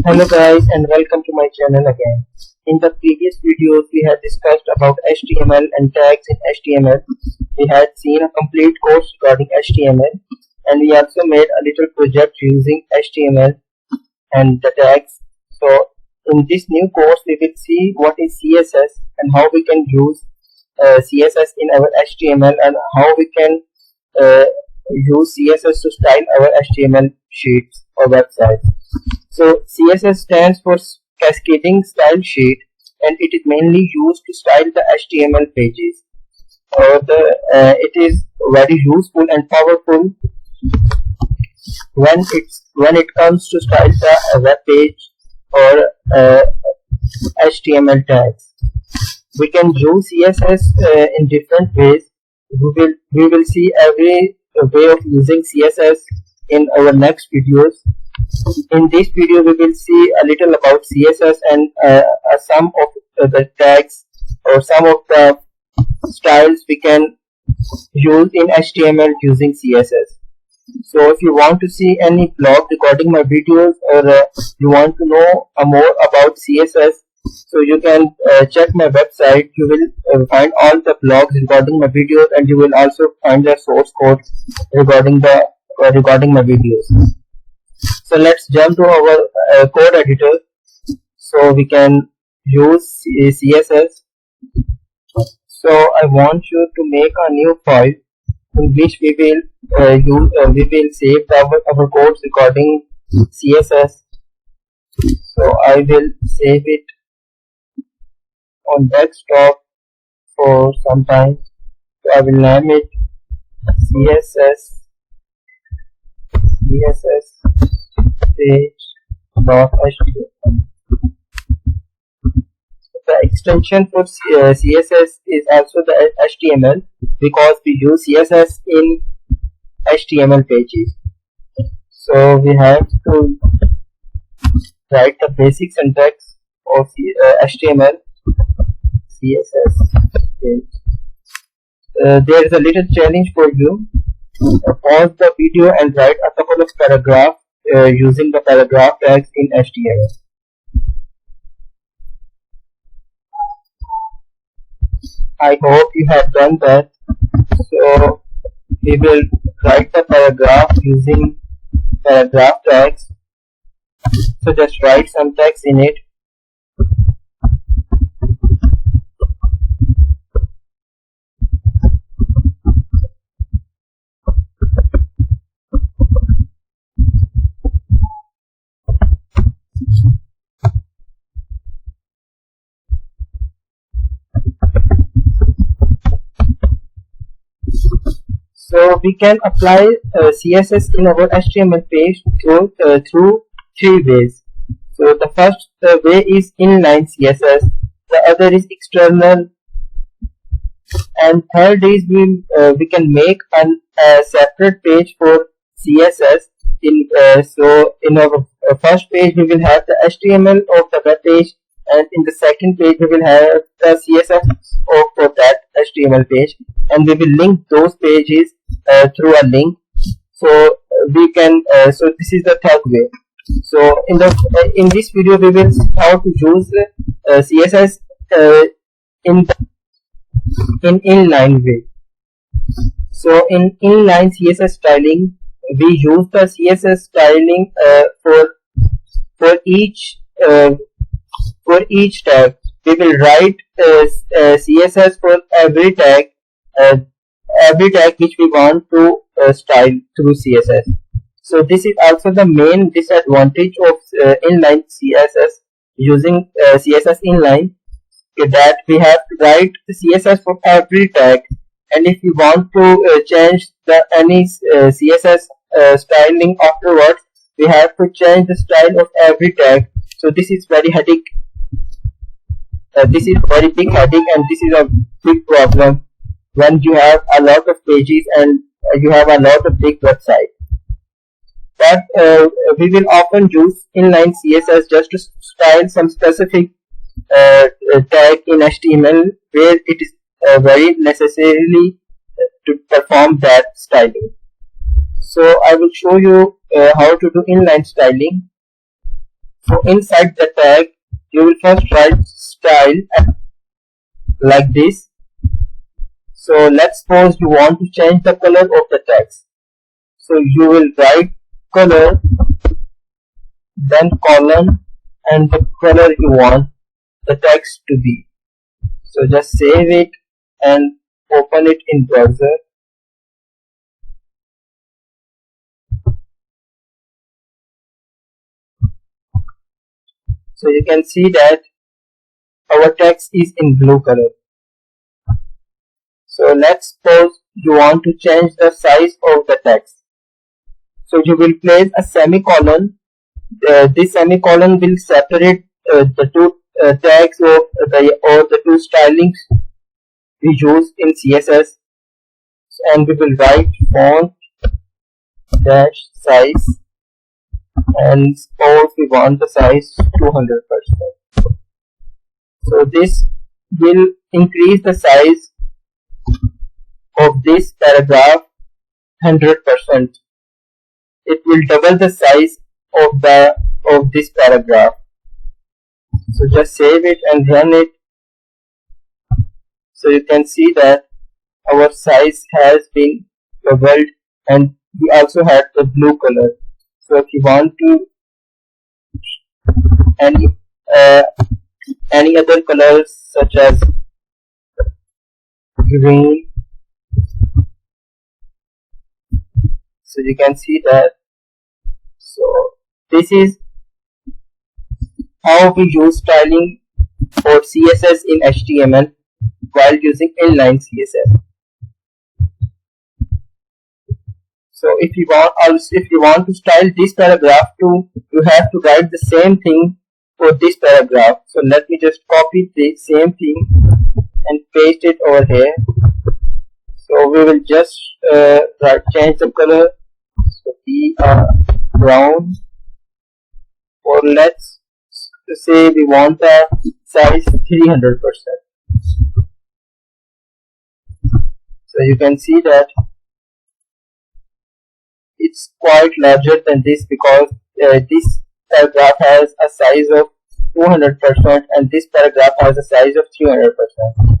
Hello guys and welcome to my channel again. In the previous videos we had discussed about HTML and tags in HTML. We had seen a complete course regarding HTML and we also made a little project using HTML and the tags. So in this new course we will see what is CSS and how we can use CSS in our HTML and how we can use CSS to style our HTML sheets or websites. So CSS stands for Cascading Style Sheet and it is mainly used to style the HTML pages. It is very useful and powerful when it comes to style the web page or HTML tags. We can use CSS in different ways. We will see every way of using CSS in our next videos. In this video we will see a little about CSS and some of the tags or some of the styles we can use in HTML using CSS. So if you want to see any blog regarding my videos or you want to know more about CSS, so you can check my website. You will find all the blogs regarding my videos and you will also find the source code regarding my videos. So let's jump to our code editor so we can use CSS. So I want you to make a new file in which we will save our codes regarding CSS. So I will save it on desktop for some time. So I will name it CSS page.html. The extension for CSS is also the HTML because we use CSS in HTML pages. So we have to write the basic syntax of HTML CSS page. There is a little challenge for you. Pause the video and write a couple of paragraphs using the paragraph tags in HTML. I hope you have done that. So we will write the paragraph using paragraph tags. So just write some text in it. So we can apply CSS in our HTML page through three ways. So the first way is inline CSS, the other is external, and third is we can make a separate page for CSS. So in our first page we will have the HTML of the web page, and in the second page we will have the CSS for that HTML page, and we will link those pages through a link. So we can so this is the third way. So in this video we will see how to use CSS in inline way. So in inline CSS styling we use the CSS styling for each tag. We will write CSS for every tag which we want to style through CSS. So this is also the main disadvantage of inline CSS, using CSS inline, that we have to write the CSS for every tag, and if we want to change any CSS styling afterwards, we have to change the style of every tag. So this is very headache. This is very big headache, and this is a big problem when you have a lot of pages and you have a lot of big websites. But we will often use inline CSS just to style some specific tag in HTML where it is very necessarily to perform that styling. So I will show you how to do inline styling. So inside the tag, you will first write style like this. So let's suppose you want to change the color of the text. So you will write color, then colon, and the color you want the text to be. So just save it and open it in browser. So you can see that our text is in blue color. So let's suppose you want to change the size of the text. So you will place a semicolon. This semicolon will separate the two tags or the two stylings we use in CSS, and we will write font dash size, and suppose we want the size 200%. So this will increase the size of this paragraph 100%. It will double the size of this paragraph. So just save it and run it. So you can see that our size has been doubled, and we also have the blue color. So if you want to any other colors such as green, so you can see that. So this is how we use styling for CSS in HTML while using inline CSS. So if you want to style this paragraph too, you have to write the same thing for this paragraph. So let me just copy the same thing and paste it over here. So we will just change the color. So we are brown, or let's say we want the size 300%. So you can see that it's quite larger than this, because this paragraph has a size of 200% and this paragraph has a size of 300%.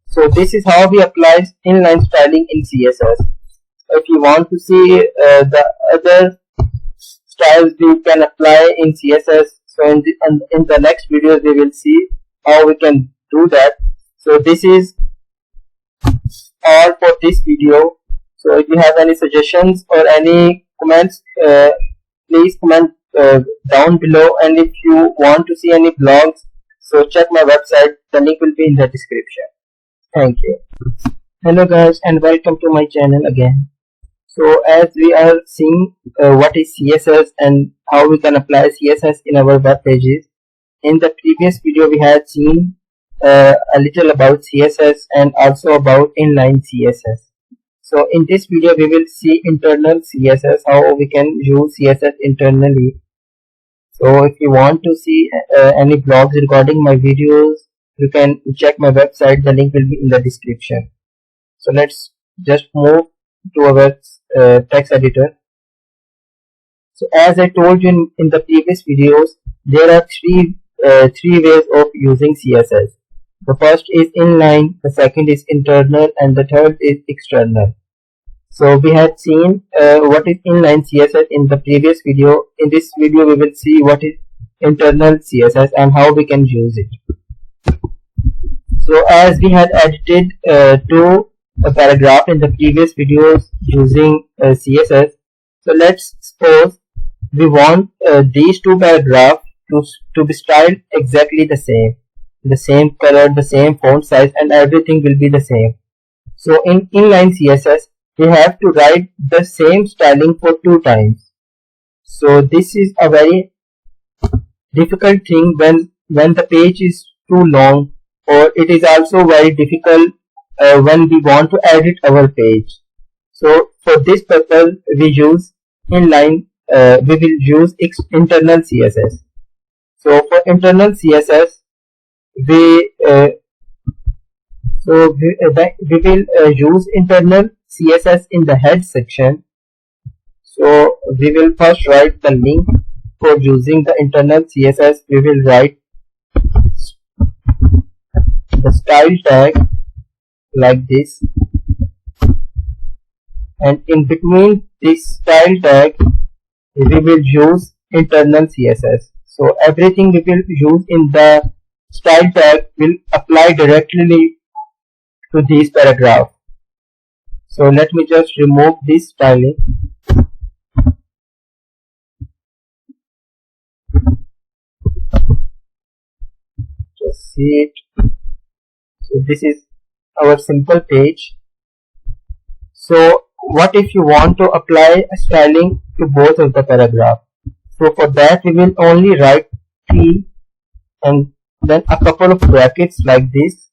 So this is how we apply inline styling in CSS. If you want to see the other styles we can apply in CSS, so in the next videos we will see how we can do that. So this is all for this video. So if you have any suggestions or any comments, please comment down below, and if you want to see any blogs, so check my website, the link will be in the description. Thank you. Hello guys, and welcome to my channel again. So as we are seeing what is CSS and how we can apply CSS in our web pages, in the previous video we had seen a little about CSS and also about inline CSS. So in this video we will see internal CSS, how we can use CSS internally. So if you want to see any blogs regarding my videos, you can check my website, the link will be in the description. So let's just move to our text editor. So as I told you in the previous videos, there are three ways of using CSS. The first is inline, the second is internal, and the third is external. So we had seen what is inline CSS in the previous video. In this video we will see what is internal CSS and how we can use it. So as we had edited to a paragraph in the previous videos using CSS, so let's suppose we want these two paragraphs to be styled exactly the same color, the same font size, and everything will be the same. So in inline CSS we have to write the same styling for 2 times. So this is a very difficult thing when the page is too long, or it is also very difficult when we want to edit our page. So for this purpose we use inline, we will use internal CSS. So for internal CSS we will use internal CSS in the head section. So we will first write the link for using the internal CSS, we will write the style tag like this, and in between this style tag we will use internal CSS. So everything we will use in the style tag will apply directly to this paragraph. So let me just remove this styling. Just see it. So this is our simple page. So what if you want to apply a styling to both of the paragraph? So for that we will only write T and then a couple of brackets like this.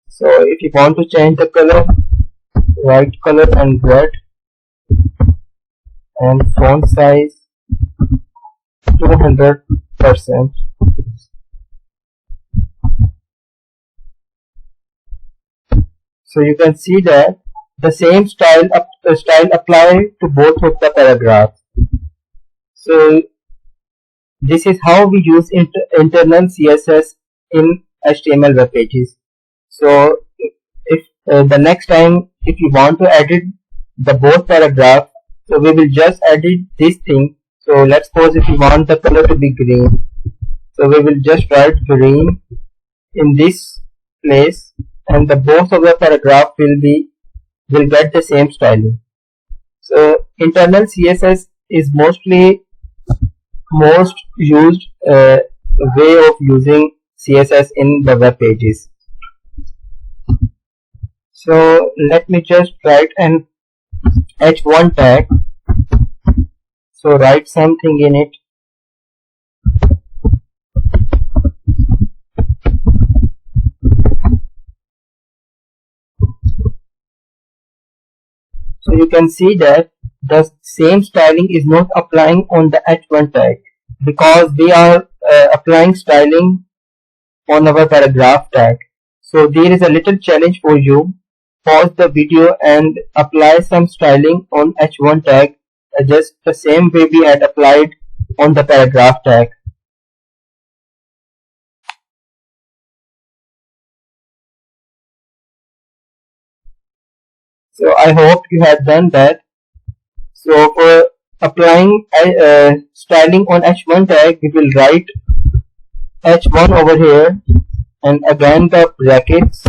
So if you want to change the color, white color and red, and font size 200%. So you can see that the same style apply to both of the paragraphs. So this is how we use internal CSS in HTML web pages. So if the next time if you want to edit the both paragraph, so we will just edit this thing. So let's suppose if you want the color to be green, so we will just write green in this place, and the both of the paragraph will get the same styling. So internal CSS is most used way of using CSS in the web pages. So let me just write an h1 tag. So write something in it. So you can see that the same styling is not applying on the h1 tag because we are applying styling on our paragraph tag. So there is a little challenge for you. Pause the video and apply some styling on h1 tag just the same way we had applied on the paragraph tag. So I hope you have done that. So for applying styling on h1 tag, we will write h1 over here and again the brackets.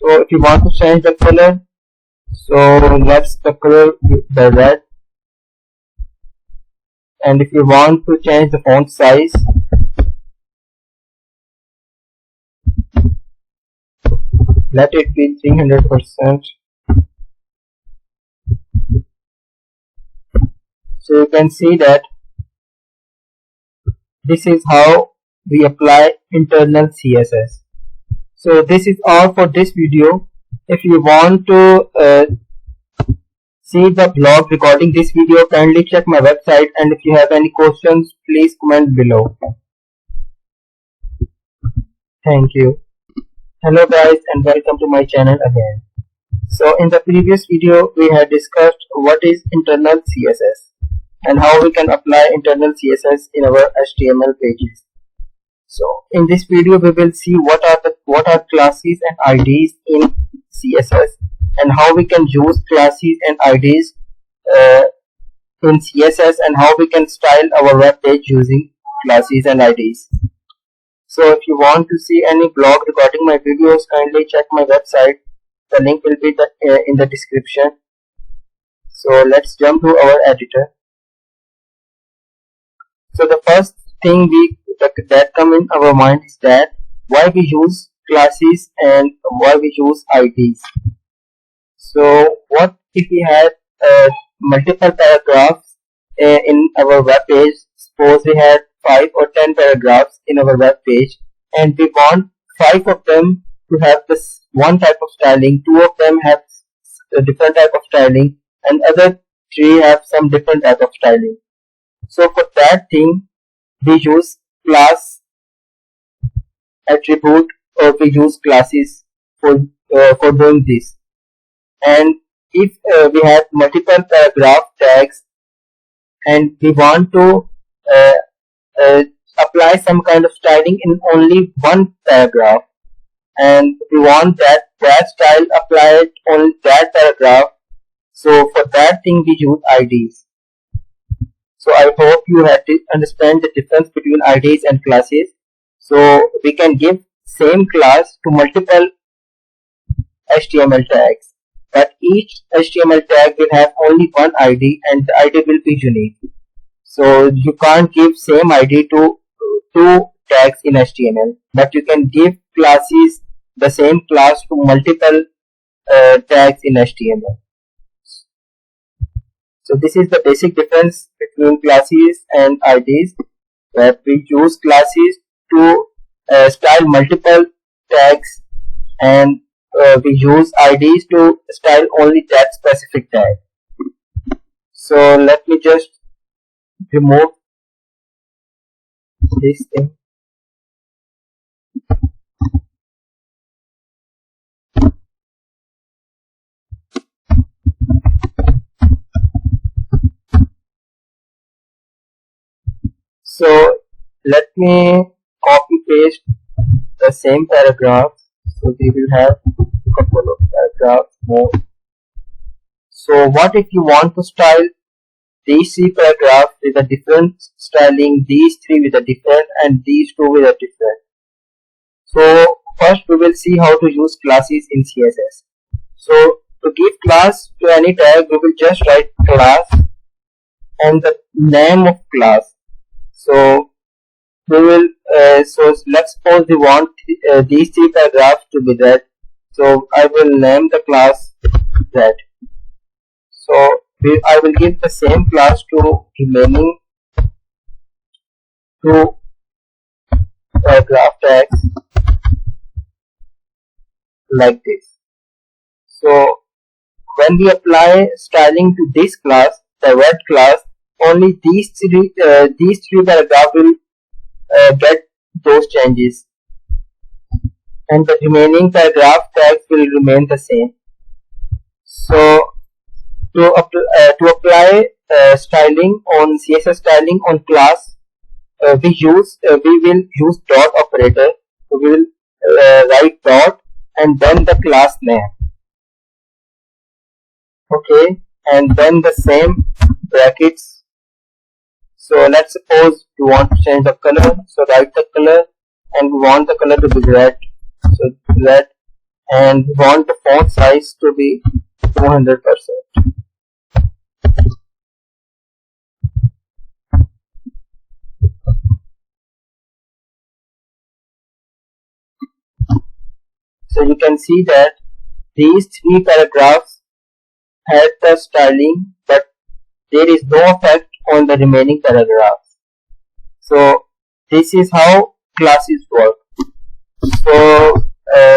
So if you want to change the color, so let's the color the red, and if you want to change the font size, let it be 300%. So you can see that this is how we apply internal CSS. So this is all for this video. If you want to see the blog recording this video, kindly check my website, and if you have any questions, please comment below. Thank you. Hello guys, and welcome to my channel again. So in the previous video we had discussed what is internal CSS and how we can apply internal CSS in our HTML pages. So in this video we will see what are classes and IDs in CSS and how we can use classes and IDs in CSS and how we can style our web page using classes and IDs. So if you want to see any blog recording my videos, kindly check my website. The link will be in the description. So let's jump to our editor. So the first thing that come in our mind is that why we use classes and why we use IDs. So what if we had multiple paragraphs in our web page? Suppose we had 5 or 10 paragraphs in our web page, and we want 5 of them to have this one type of styling, 2 of them have a different type of styling, and other 3 have some different type of styling. So for that thing we use class attribute, or we use classes for doing this. And if we have multiple paragraph tags and we want to uh, uh, apply some kind of styling in only one paragraph, and we want that style applied on that paragraph, so for that thing we use IDs. So I hope you have to understand the difference between IDs and classes. So we can give same class to multiple HTML tags, but each HTML tag will have only one ID and the ID will be unique. So you can't give same ID to two tags in HTML, but you can give classes the same class to multiple tags in HTML. So this is the basic difference between classes and IDs, that we use classes to style multiple tags, and we use IDs to style only that specific tag. So let me just remove this thing. So let me copy paste the same paragraph. So we will have a couple of paragraphs more. So what if you want to style these three paragraphs with a different styling, these three with a different, and these two with a different? So first we will see how to use classes in CSS. So to give class to any tag, we will just write class and the name of class. So we will so let's suppose we want these three paragraphs to be red. So I will name the class red. So I will give the same class to remaining two paragraph tags like this. So when we apply styling to this class, the red class, only these three paragraphs will get those changes, and the remaining paragraph tags will remain the same. So to apply styling on CSS styling on class, we will use dot operator. So we will write dot and then the class name. Okay, and then the same brackets. So let's suppose we want to change the color. So write the color, and we want the color to be red. So red, and we want the font size to be 200%. So you can see that these three paragraphs had the styling, but there is no effect on the remaining paragraphs. So this is how classes work. So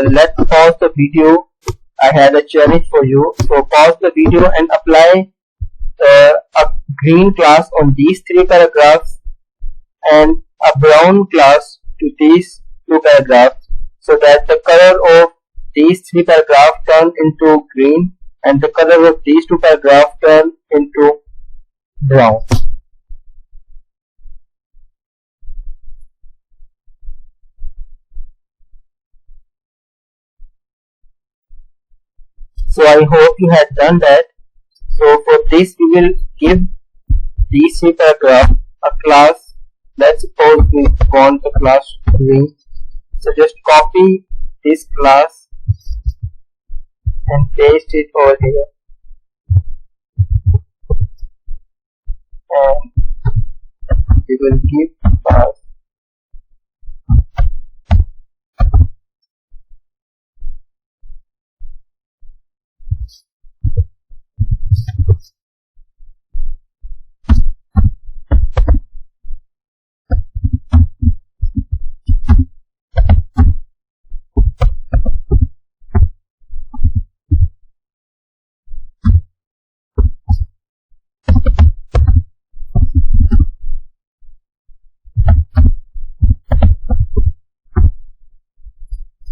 let's pause the video. I had a challenge for you. So pause the video and apply a green class on these three paragraphs and a brown class to these two paragraphs, so that the color of these three paragraphs turn into green and the color of these two paragraphs turn into brown. So I hope you had done that. So for this we will give these three paragraphs a class. Let's suppose we want the class green. So just copy this class and paste it over here. And we will give class.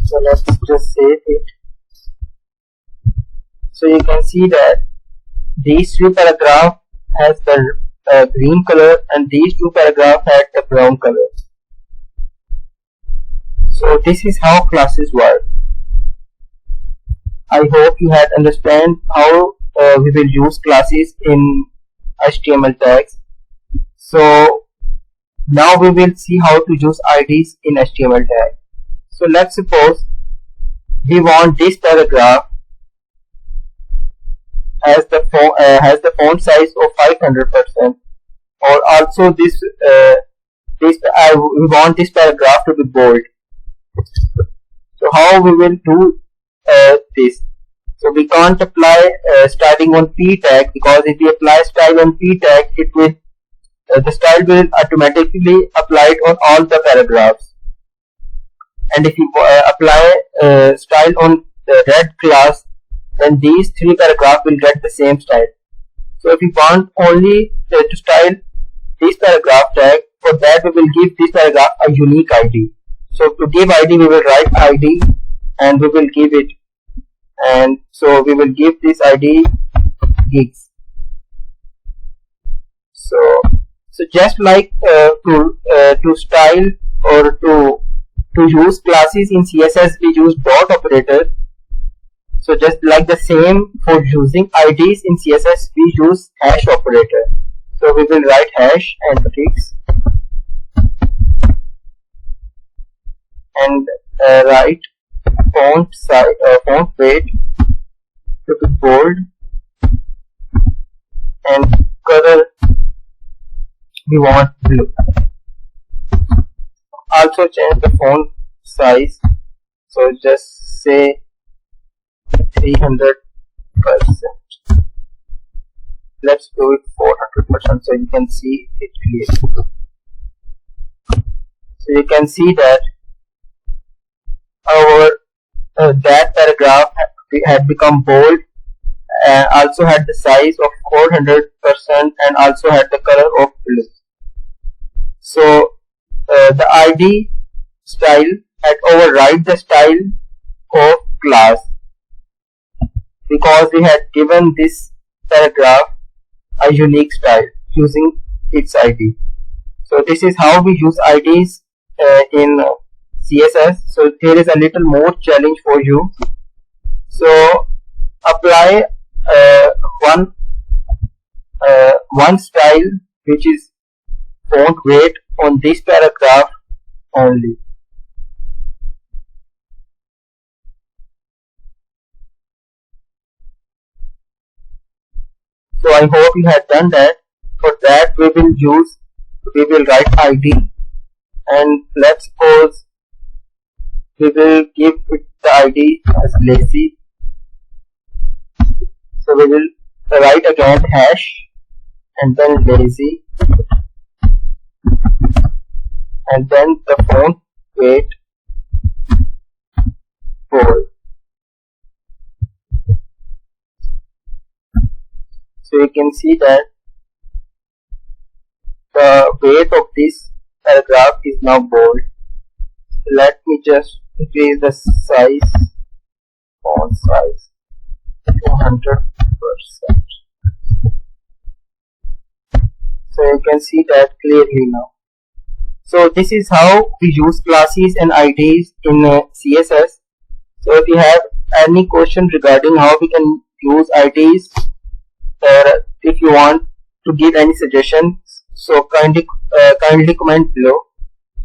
So let's just save it. So you can see that these three paragraphs has the green color and these two paragraphs had the brown color. So this is how classes work. I hope you had understand how we will use classes in HTML tags. So now we will see how to use IDs in HTML tag. So let's suppose we want this paragraph has the font size of 500%, or also we want this paragraph to be bold. So how we will do this? So we can't apply styling on p tag, because if we apply style on p tag, it will the style will automatically applied on all the paragraphs. And if you apply style on the red class, then these three paragraphs will get the same style. So if we want only to style this paragraph tag, for that we will give this paragraph a unique ID. So to give ID, we will write ID and we will give it, and so we will give this ID gigs. So just like to style or to use classes in CSS, we use dot operator. So just like the same for using IDs in CSS, we use hash operator. So we will write hash and prefix and write font size, font weight to be bold, and color we want blue. Also change the font size, so just say 300%. Let's do it 400% so you can see it clearly. So you can see that our that paragraph had become bold, and also had the size of 400% and also had the color of blue. So the ID style had override the style of class, because we had given this paragraph a unique style using its ID. So this is how we use IDs in CSS. So there is a little more challenge for you. So apply one style, which is font weight, on this paragraph only. So I hope you have done that. For that we will write ID, and let's suppose we will give it the ID as lazy. So we will write again hash and then lazy, and then the font weight bold. So you can see that the weight of this paragraph is now bold. Let me just increase the size, font size to 100%. So you can see that clearly now. So this is how we use classes and IDs in CSS. So if you have any question regarding how we can use IDs, or if you want to give any suggestions, so kindly comment below.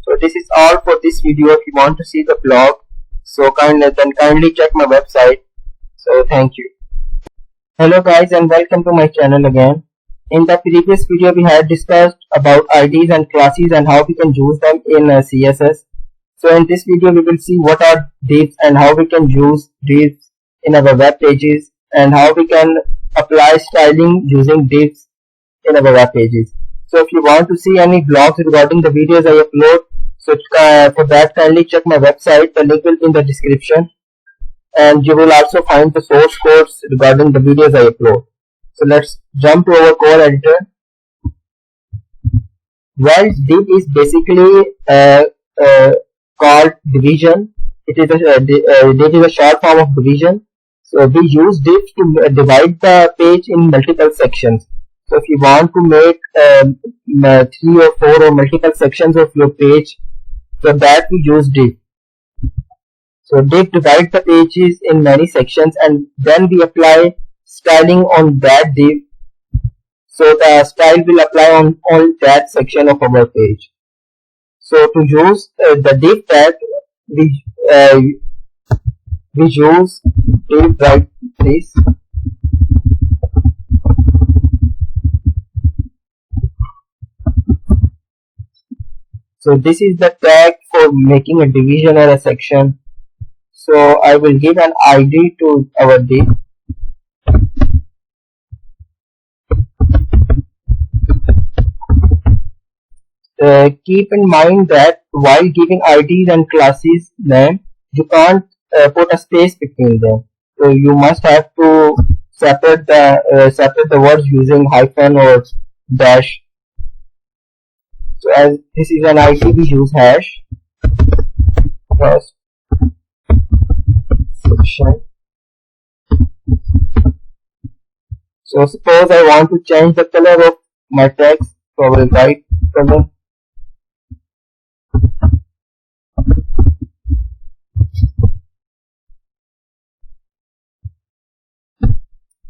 So this is all for this video. If you want to see the blog, so kindly check my website. So thank you. Hello guys, and welcome to my channel again. In the previous video we had discussed about IDs and classes and how we can use them in CSS. So in this video we will see what are divs and how we can use divs in our web pages, and how we can apply styling using divs in our web pages. So if you want to see any blogs regarding the videos I upload, so for that kindly check my website. The link will be in the description, and you will also find the source codes regarding the videos I upload. So let's jump to our core editor. Well, div is basically called division. It is div is a short form of division. So we use div to divide the page in multiple sections. So if you want to make 3 or 4 or multiple sections of your page, for that we use div. So div divide the pages in many sections, and then we apply styling on that div. So the style will apply on that section of our page. So to use the div tag, we use div right this. So this is the tag for making a division or a section. So I will give an ID to our div. Keep in mind that while giving IDs and classes name, you can't put a space between them. So you must have to separate the words using hyphen or dash. So as this is an ID, we use hash first section. So suppose I want to change the color of my text, so I will write color.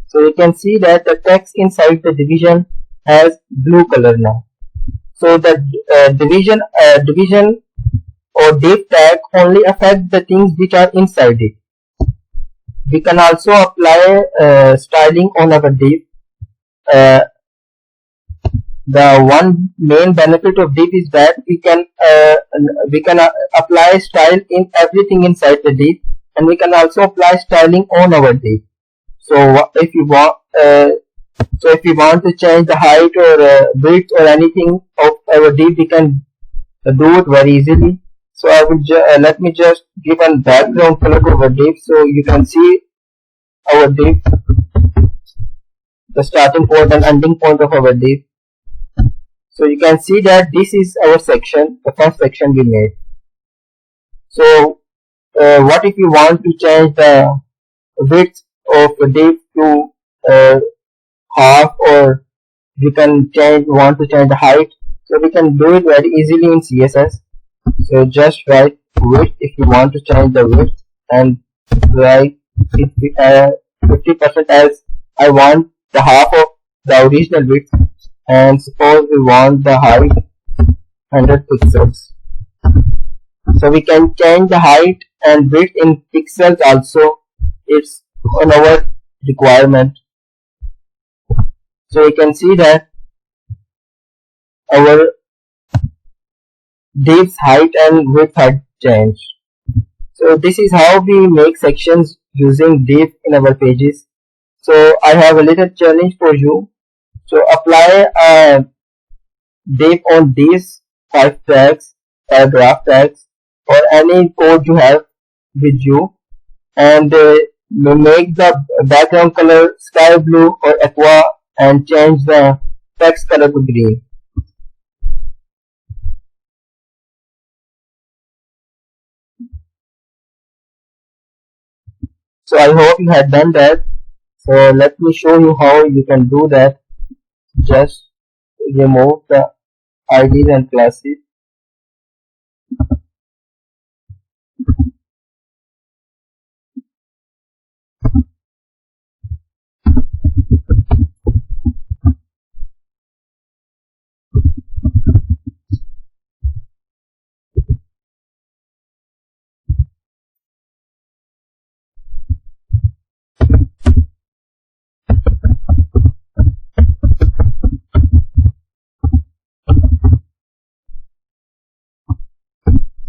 So you can see that the text inside the division has blue color now. So the division or div tag only affect the things which are inside it. We can also apply styling on our div. The one main benefit of div is that we can apply style in everything inside the div, and we can also apply styling on our div. So if you want to change the height or width or anything of our div, we can do it very easily. So I will let me just give a background color to our div, so you can see our div, the starting point and ending point of our div. So you can see that this is our section, the first section we made. So what if you want to change the width of the div to half, or we can want to change the height? So we can do it very easily in CSS. So just write width if you want to change the width, and write 50% as I want the half of the original width, and suppose we want the height 100 pixels. So we can change the height and width in pixels also. It's on our requirement. So you can see that our div's height and width had changed. So this is how we make sections using div in our pages. So I have a little challenge for you. So apply a div on these 5 tags, paragraph tags, or any code you have with you, and make the background color sky blue or aqua, and change the text color to green. So I hope you had done that. So let me show you how you can do that. Just remove the IDs and classes.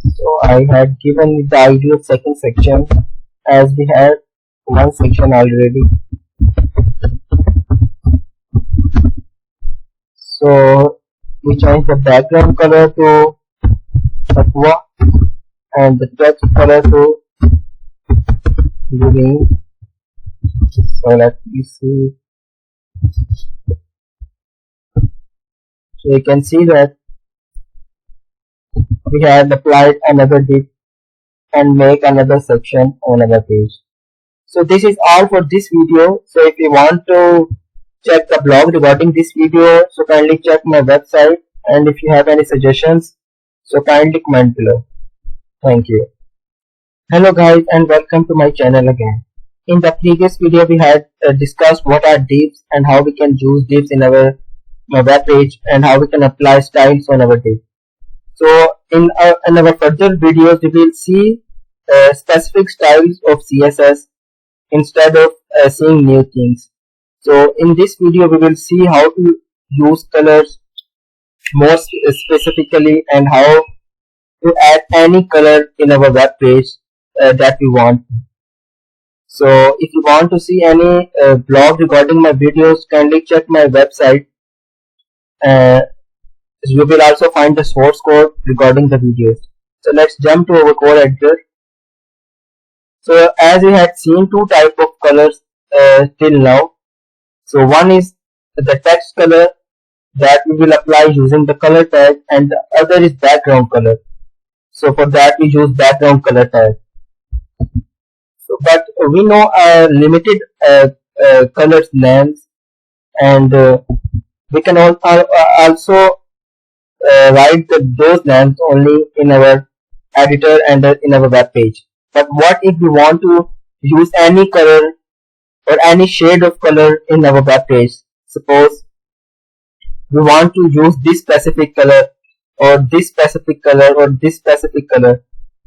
So I had given the ID of second section, as we had one section already. So we change the background color to aqua and the text color to green. So let me see. So you can see that we have applied another div and make another section on our page. So this is all for this video. So if you want to check the blog regarding this video, so kindly check my website, and if you have any suggestions, so kindly comment below. Thank you. Hello guys, and welcome to my channel again. In the previous video we had discussed what are divs and how we can use divs in our web page and how we can apply styles on our div. So in our further videos we will see specific styles of CSS instead of seeing new things. So in this video we will see how to use colors more specifically and how to add any color in our web page that we want. So if you want to see any blog regarding my videos, kindly check my website. You will also find the source code regarding the videos. So let's jump to our code editor. So as we had seen two types of colors till now. So one is the text color that we will apply using the color tag, and the other is background color. So for that we use background color tag. So, but we know limited colors names, and we can also write those names only in our editor and in our web page. But what if we want to use any color or any shade of color in our web page? Suppose we want to use this specific color or this specific color or this specific color.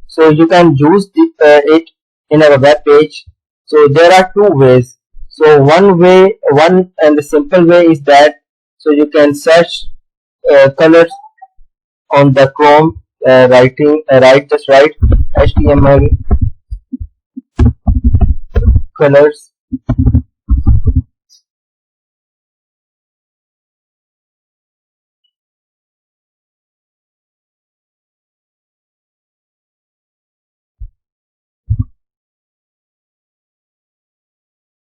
So you can use it in our web page. So there are two ways. So one and the simple way is that so you can search colors on the Chrome, write HTML colors.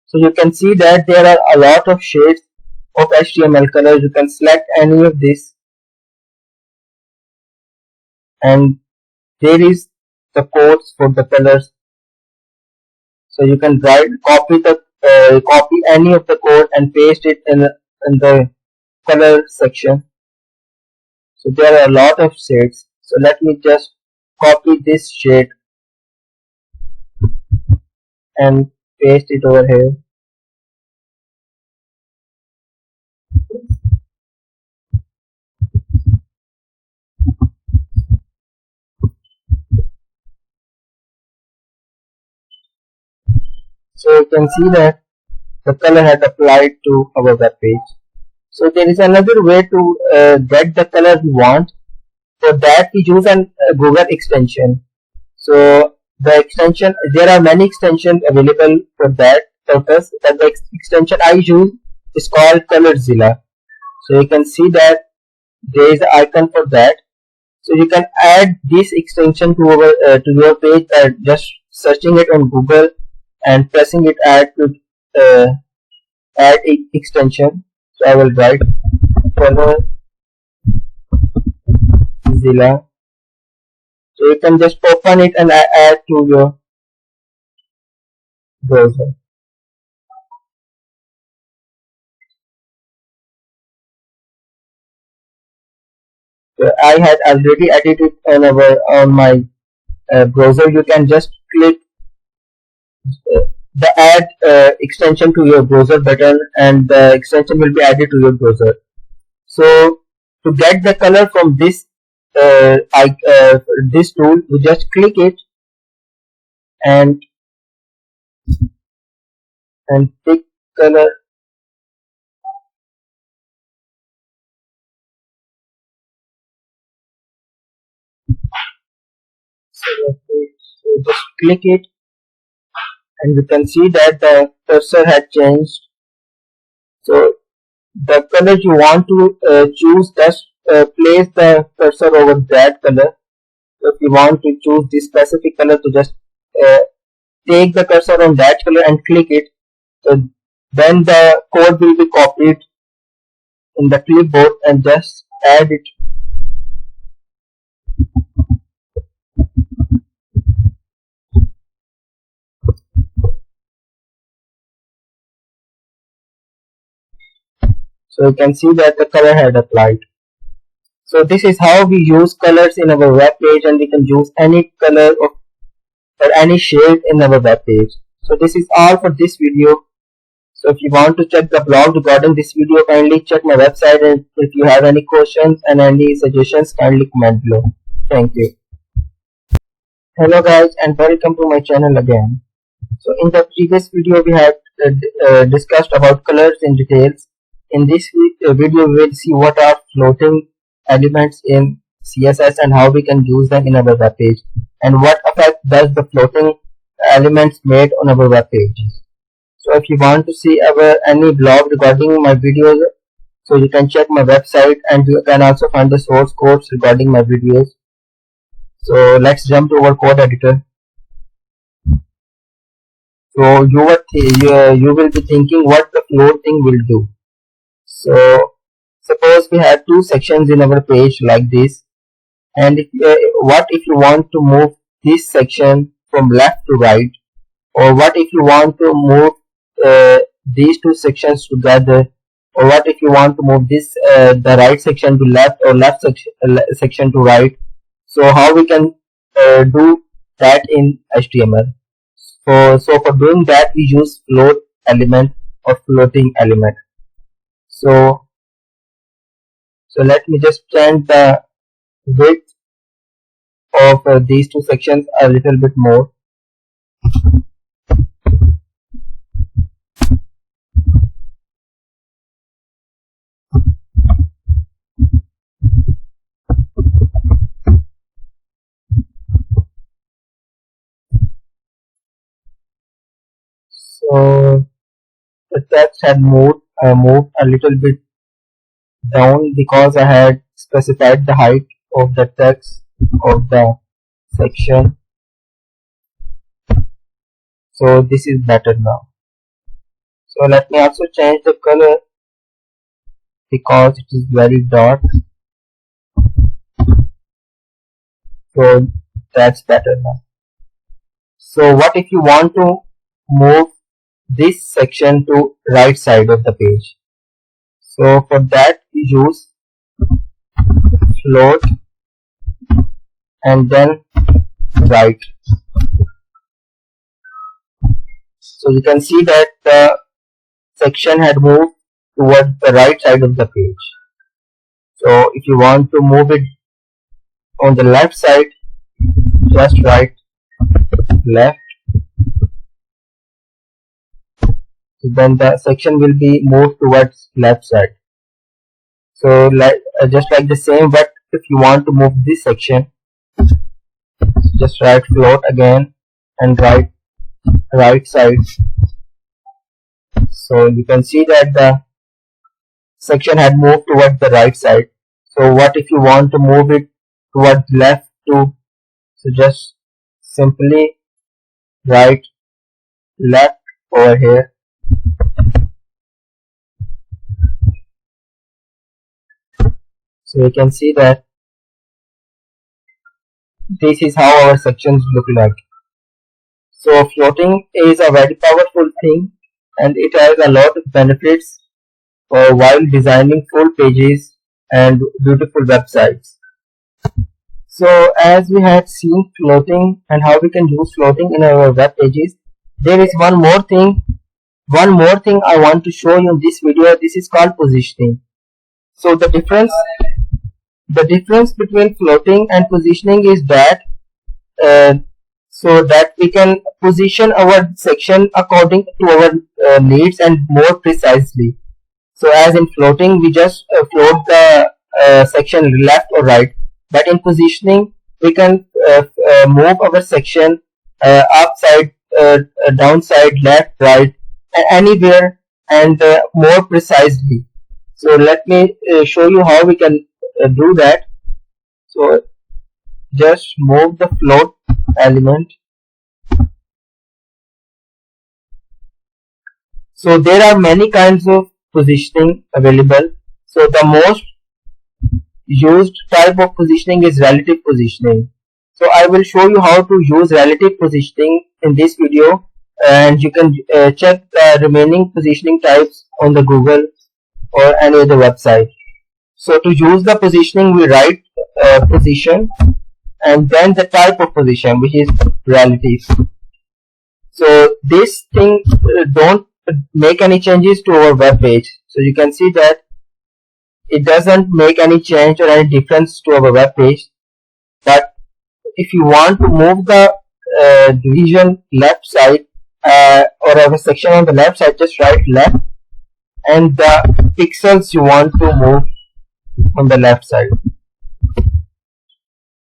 So you can see that there are a lot of shades of HTML colors. You can select any of this, and there is the codes for the colors. So you can copy any of the code and paste it in the color section. So there are a lot of shades. So let me just copy this shade and paste it over here. So you can see that the color had applied to our web page. So there is another way to get the color we want. For that we use an Google extension. So the extension, there are many extensions available for that purpose, but the extension I use is called Colorzilla. So you can see that there is an icon for that. So you can add this extension to your page by just searching it on Google and pressing it add extension. So I will write Colorzilla. So you can just open it and add to your browser. So I had already added it on my browser. You can just click the add extension to your browser button, and the extension will be added to your browser. So to get the color from this this tool, you just click it and pick color. So just click it, and you can see that the cursor had changed. So the color you want to choose, just place the cursor over that color. So if you want to choose this specific color, to just uh, take the cursor on that color and click it. So then the code will be copied in the clipboard, and just add it. So you can see that the color had applied. So this is how we use colors in our web page, and we can use any color or any shade in our web page. So this is all for this video. So if you want to check the blog regarding this video, kindly check my website, and if you have any questions and any suggestions, kindly comment below. Thank you. Hello guys, and welcome to my channel again. So in the previous video we had discussed about colors in details. In this video we will see what are floating elements in CSS and how we can use them in our web page, and what effect does the floating elements made on our web page. So if you want to see any blog regarding my videos, so you can check my website, and you can also find the source codes regarding my videos. So let's jump to our code editor. So you will be thinking what the floating will do. So suppose we have two sections in our page like this, and what if you want to move this section from left to right, or what if you want to move these two sections together, or what if you want to move this the right section to left, or left section to right. So how we can do that in HTML? So for doing that we use float element or floating element. So let me just change the width of these two sections a little bit more. So the text had moved a little bit down because I had specified the height of the text of the section. So this is better now. So let me also change the color because it is very dark. So that's better now. So what if you want to move this section to right side of the page? So for that we use float and then right. So you can see that the section had moved towards the right side of the page. So if you want to move it on the left side, just write left. So then the section will be moved towards left side. So just like the same, but if you want to move this section, just write float again and write right side. So you can see that the section had moved towards the right side. So what if you want to move it towards left too? So just simply write left over here. So you can see that this is how our sections look like. So floating is a very powerful thing, and it has a lot of benefits while designing full pages and beautiful websites. So as we had seen floating and how we can use floating in our web pages, there is one more thing I want to show you in this video. This is called positioning. So the difference between floating and positioning is that so that we can position our section according to our needs and more precisely. So as in floating, we just float the section left or right, but in positioning we can move our section upside, downside, left, right, anywhere, and more precisely. So let me show you how we can do that. So just move the float element. So there are many kinds of positioning available. So the most used type of positioning is relative positioning. So I will show you how to use relative positioning in this video, and you can check the remaining positioning types on the Google, or any other website. So to use the positioning, we write position and then the type of position, which is relative. So this thing don't make any changes to our web page. So you can see that it doesn't make any change or any difference to our web page. But if you want to move the division left side or have a section on the left side, just write left and the pixels you want to move on the left side.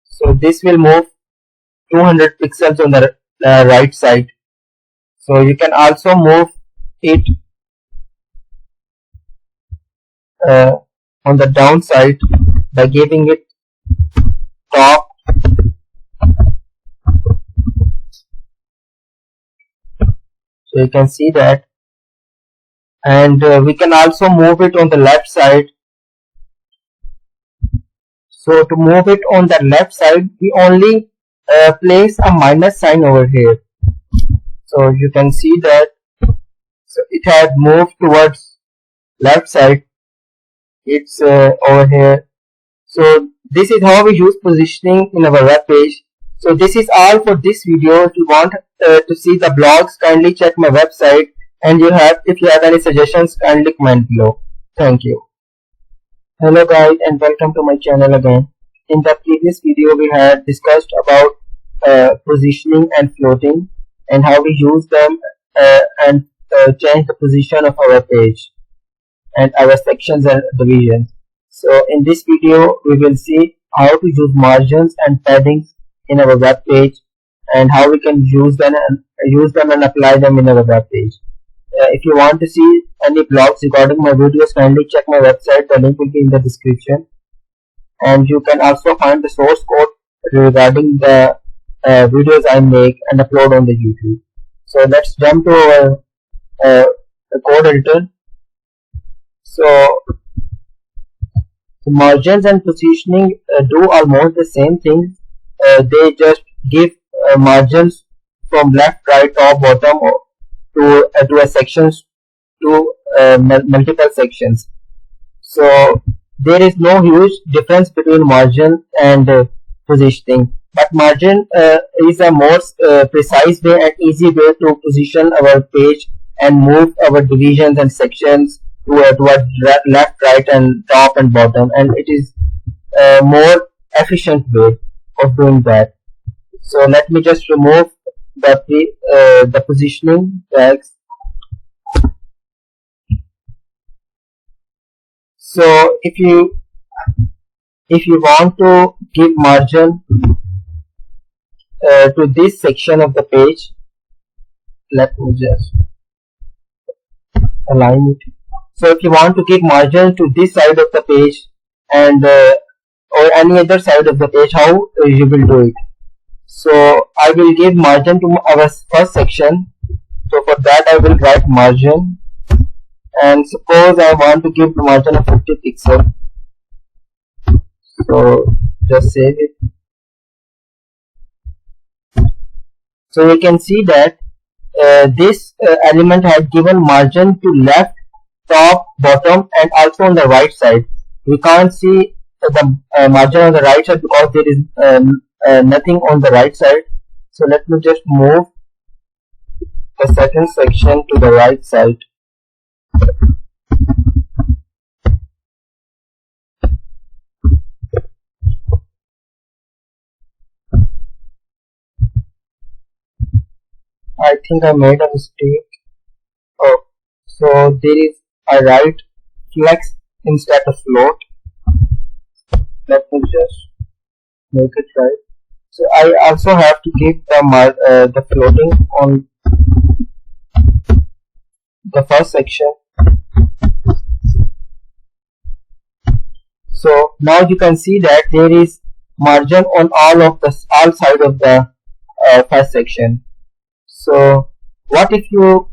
So this will move 200 pixels on the right side. So you can also move it on the downside by giving it top so you can see that, and we can also move it on the left side. So to move it on the left side, we only place a minus sign over here. So you can see that so it had moved towards left side. It's over here. So this is how we use positioning in our web page. So this is all for this video. If you want to see the blogs, kindly check my website, and if you have any suggestions, kindly comment below. Thank you. Hello guys, and welcome to my channel again. In the previous video we had discussed about positioning and floating and how we use them and change the position of our page and our sections and divisions. So in this video we will see how to use margins and paddings in our web page and how we can use them and apply them in our web page. If you want to see any blogs regarding my videos, kindly check my website. The link will be in the description, and you can also find the source code regarding the videos I make and upload on the YouTube. So let's jump to the code editor. So margins and positioning do almost the same thing. They just give margins from left, right, top, bottom to a sections to multiple sections. So there is no huge difference between margin and positioning. But margin is a more precise way and easy way to position our page and move our divisions and sections towards left, right, and top and bottom, and it is a more efficient way of doing that. So let me just remove the positioning tags. So if you want to give margin to this section of the page, let me just align it. So if you want to give margin to this side of the page and or any other side of the page, how you will do it? So I will give margin to our first section. So for that I will write margin, and suppose I want to give the margin of 50 pixels. So just save it. So you can see that this element had given margin to left, top, bottom, and also on the right side. We can't see the margin on the right side because there is nothing on the right side. So let me just move the second section to the right side. I think I made a mistake. Oh, so there is a right flex instead of float. Let me just make it right. So I also have to give the floating on the first section. So now you can see that there is margin on all side of the first section. So what if you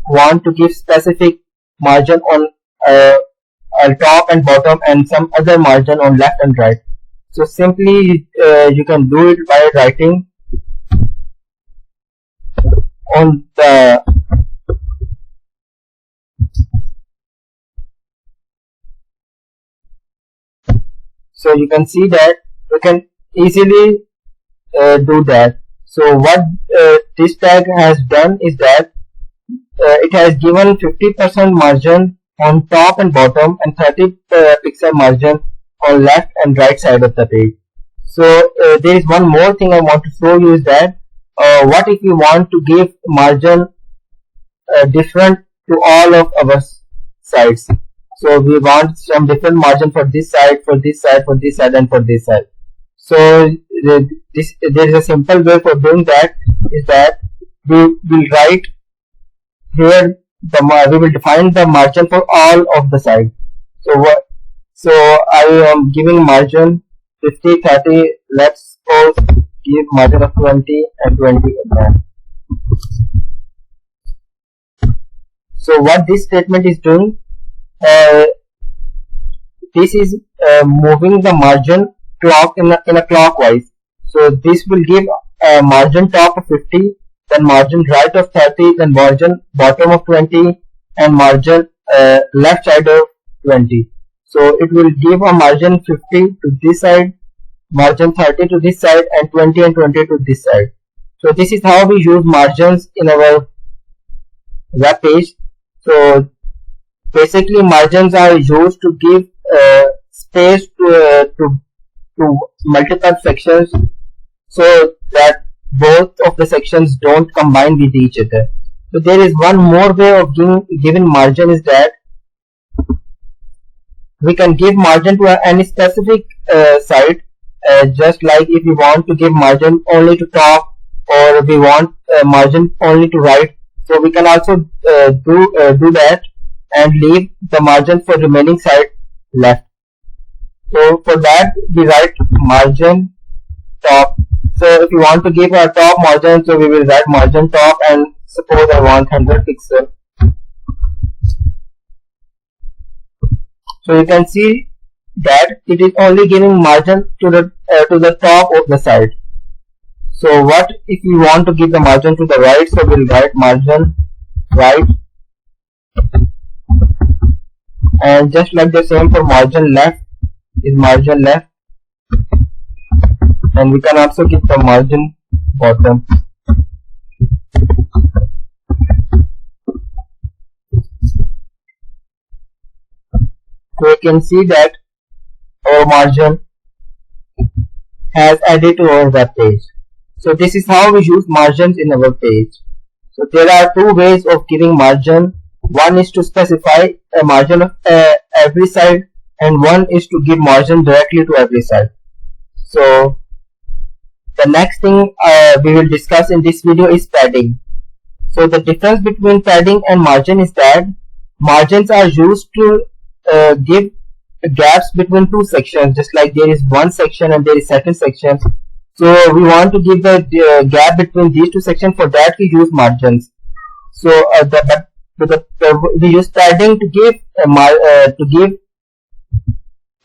want to give specific margin on top and bottom and some other margin on left and right? So simply you can do it by writing on the So you can see that we can easily do that. So what this tag has done is that it has given 50% margin on top and bottom and 30 pixel margin on left and right side of the page. So there is one more thing I want to show you is that what if you want to give margin different to all of our sides. So we want some different margin for this side, for this side, for this side, and for this side. So there is a simple way for doing that is that we will write here we will define the margin for all of the sides. So I am giving margin 50, 30. Let's suppose give margin of 20 and 20 again. So what this statement is doing, this is moving the margin clock in a clockwise. So this will give a margin top of 50, then margin right of 30, then margin bottom of 20, and margin left side of 20. So it will give a margin 50 to this side, margin 30 to this side, and 20 and 20 to this side. So this is how we use margins in our web page. So basically margins are used to give space to multiple sections so that both of the sections don't combine with each other. So there is one more way of giving margin is that we can give margin to any specific site, just like if we want to give margin only to top or we want margin only to right. So we can also do that and leave the margin for remaining side left. So for that we write margin top. So if you want to give a top margin, so we will write margin top, and suppose I want 100 pixel. So you can see that it is only giving margin to the top of the side. So what if you want to give the margin to the right? So we'll write margin right, and just like the same for margin left is margin left, and we can also give the margin bottom. So you can see that our margin has added to our web page. So this is how we use margins in our page. So there are two ways of giving margin. One is to specify a margin of every side, and one is to give margin directly to every side. So the next thing we will discuss in this video is padding. So the difference between padding and margin is that margins are used to give gaps between two sections, just like there is one section and there is second section. So we want to give the gap between these two sections. For that we use margins. So we use padding to give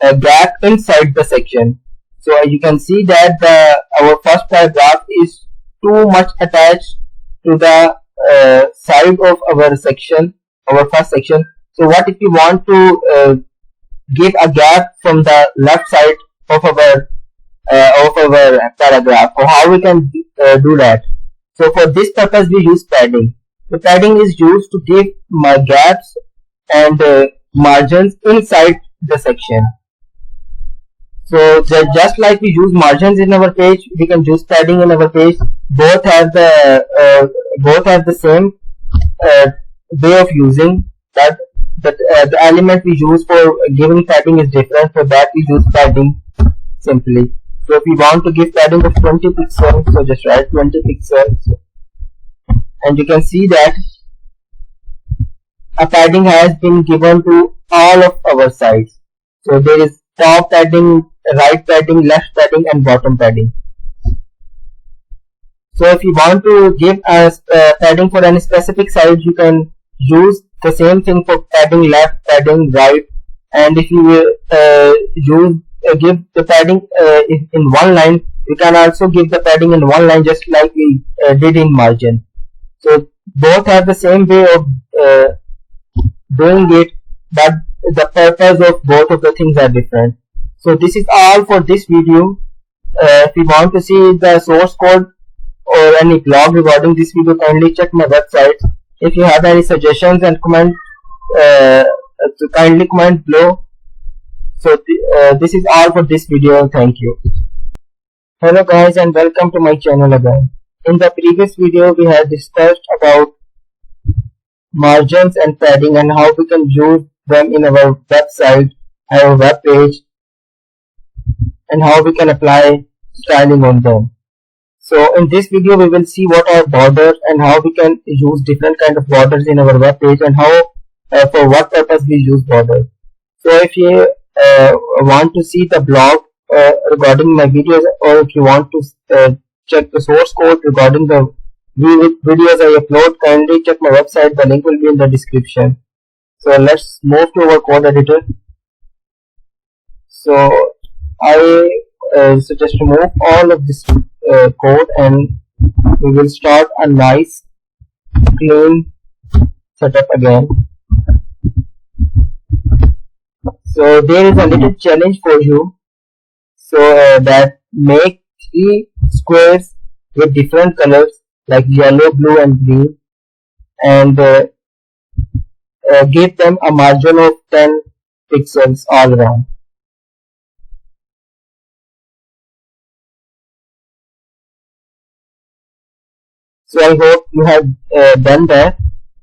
a gap inside the section. So you can see that our first paragraph is too much attached to the side of our section, our first section. So what if you want to give a gap from the left side of our paragraph? Or how we can do that? So for this purpose we use padding. The padding is used to give gaps and margins inside the section. So just like we use margins in our page, we can use padding in our page. Both have the same way of using that. The element we use for giving padding is different. For that we use padding simply. So if we want to give padding of 20 pixels, so just write 20 pixels, and you can see that a padding has been given to all of our sides. So there is top padding, right padding, left padding, and bottom padding. So if you want to give a padding for any specific side, you can use the same thing for padding left, padding right, and if you give the padding in one line, you can also give the padding in one line, just like we did in margin. So both have the same way of doing it, but the purpose of both of the things are different. So this is all for this video. If you want to see the source code or any blog regarding this video, kindly check my website. If you have any suggestions and comment, kindly comment below. So this is all for this video. Thank you. Hello guys and welcome to my channel again. In the previous video we had discussed about margins and padding and how we can use them in our website, our web page, and how we can apply styling on them. So in this video we will see what are borders and how we can use different kind of borders in our web page and how for what purpose we use borders. So if you want to see the blog regarding my videos, or if you want to check the source code regarding the videos I upload, kindly check my website. The link will be in the description. So let's move to our code editor. So I suggest to remove all of this code and we will start a nice clean setup again. So there is a little challenge for you. So that make 3 squares with different colors like yellow, blue and green, and give them a margin of 10 pixels all around. So I hope you have done that.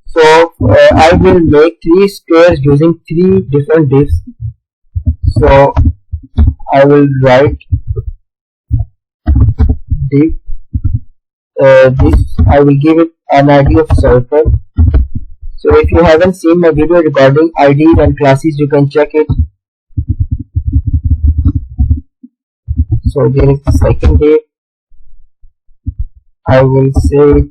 So I will make 3 squares using 3 different divs. So I will write div. This I will give it an ID of circle. So if you haven't seen my video regarding IDs and classes, you can check it. So there is the second div. I will say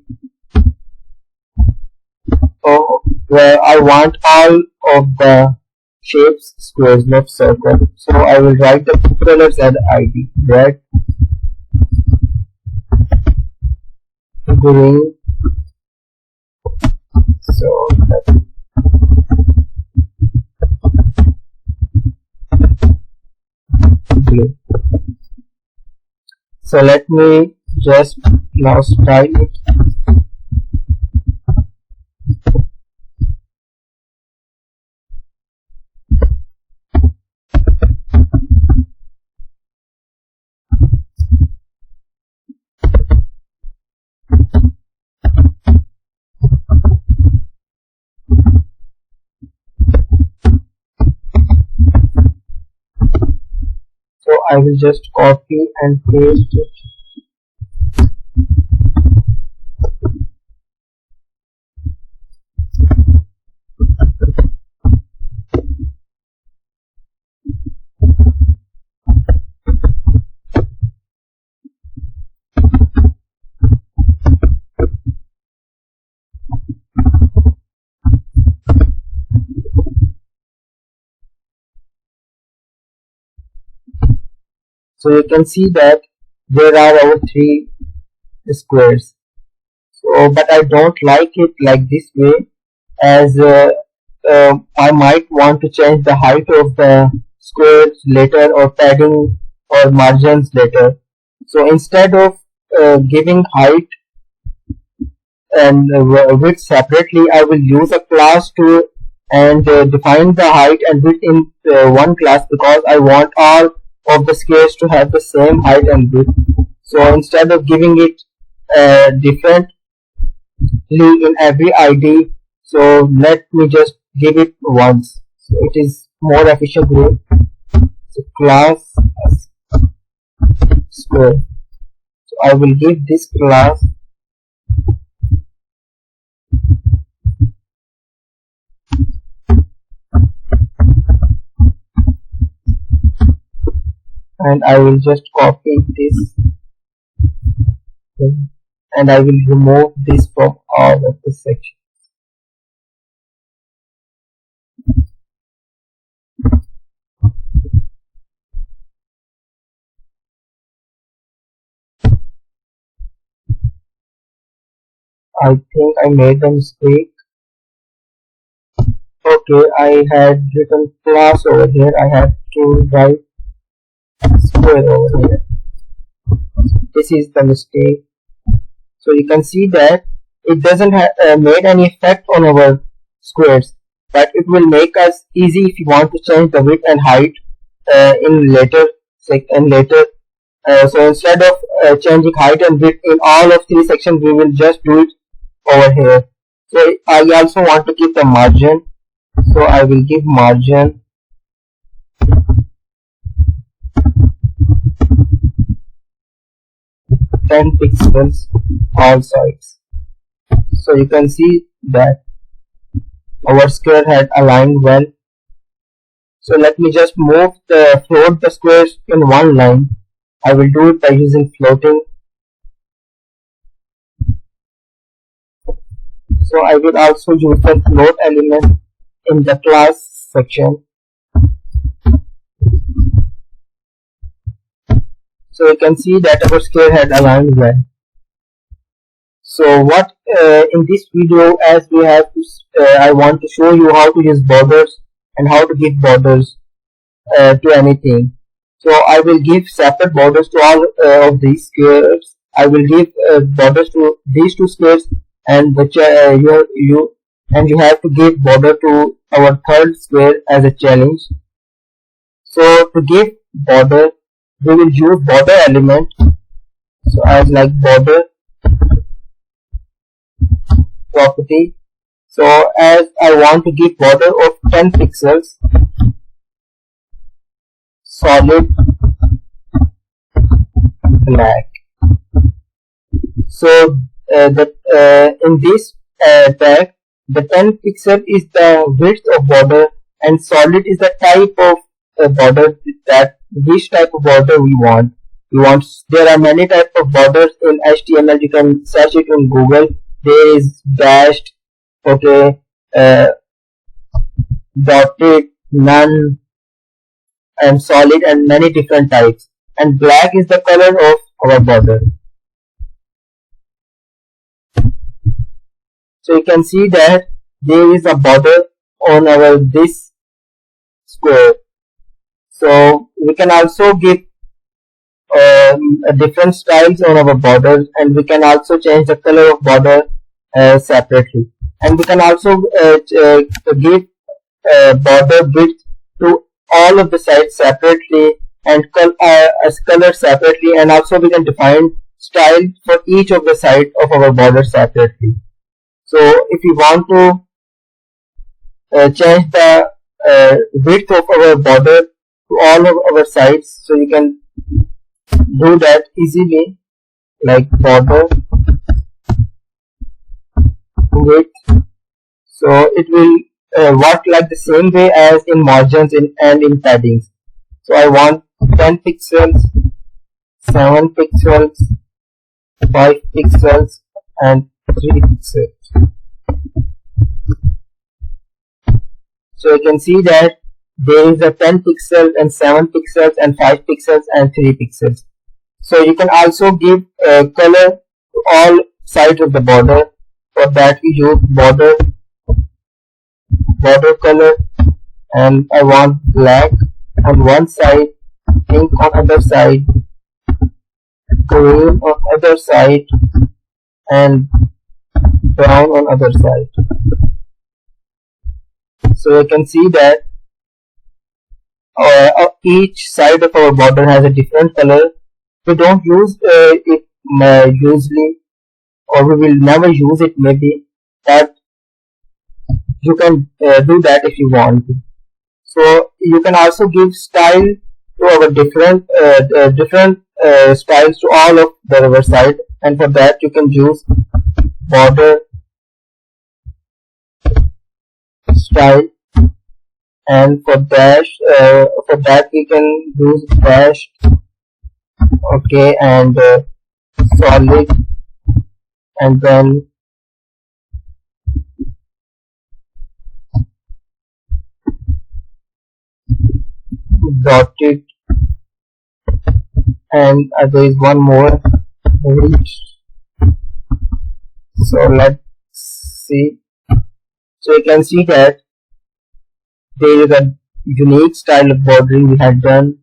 where I want all of the shapes squares, not circle. So I will write the colors as ID: red, green. So blue. So let me just now style it. So I will just copy and paste it. So you can see that there are our 3 squares. So but I don't like it like this way, as I might want to change the height of the squares later, or padding or margins later. So instead of giving height and width separately, I will use a class to and define the height and width in one class, because I want all of the squares to have the same height and width. So instead of giving it differently in every ID, so let me just give it once. So it is more efficient way. So class square. So I will give this class and I will just copy this and I will remove this from all of the sections. I think I made a mistake. Okay, I had written class over here. I had to write square over here. This is the mistake. So you can see that it doesn't made any effect on our squares, but it will make us easy if you want to change the width and height in later. So instead of changing height and width in all of three sections, we will just do it over here. So I also want to keep the margin, so I will give margin 10 pixels all sides. So you can see that our square had aligned well. So let me just float the squares in one line. I will do it by using floating. So I will also use the float element in the class section. So you can see that our square had aligned well. So what in this video, as we have I want to show you how to use borders and how to give borders to anything. So I will give separate borders to all of these squares. I will give borders to these two squares, and you have to give border to our third square as a challenge. So to give border, we will use border element. So as like border property. So as I want to give border of 10 pixels, solid black. So in this tag, the 10 pixel is the width of border, and solid is the type of border, that which type of border we want. There are many types of borders in HTML. You can search it in Google. There is dashed, okay, dotted, none, and solid, and many different types. And black is the color of our border. So you can see that there is a border on this square. So we can also give different styles on our borders, and we can also change the color of border separately. And we can also give border width to all of the sides separately, and color separately, and also we can define style for each of the sides of our border separately. So if you want to change the width of our border to all of our sides, so you can do that easily, like border width. So it will work like the same way as in margins and in paddings. So I want 10 pixels, 7 pixels, 5 pixels, and 3 pixels. So you can see that there is a 10 pixels and 7 pixels and 5 pixels and 3 pixels. So you can also give color to all sides of the border. For that we use border color, and I want black on one side, pink on other side, green on other side, and brown on other side. So you can see that each side of our border has a different color. We don't use it usually, or we will never use it maybe, but you can do that if you want to. So you can also give style to our different styles to all of our side, and for that you can use border style, and for that we can use dash, okay, and solid, and then dotted, and there is one more reach. So let's see. So you can see that there is a unique style of bordering we had done.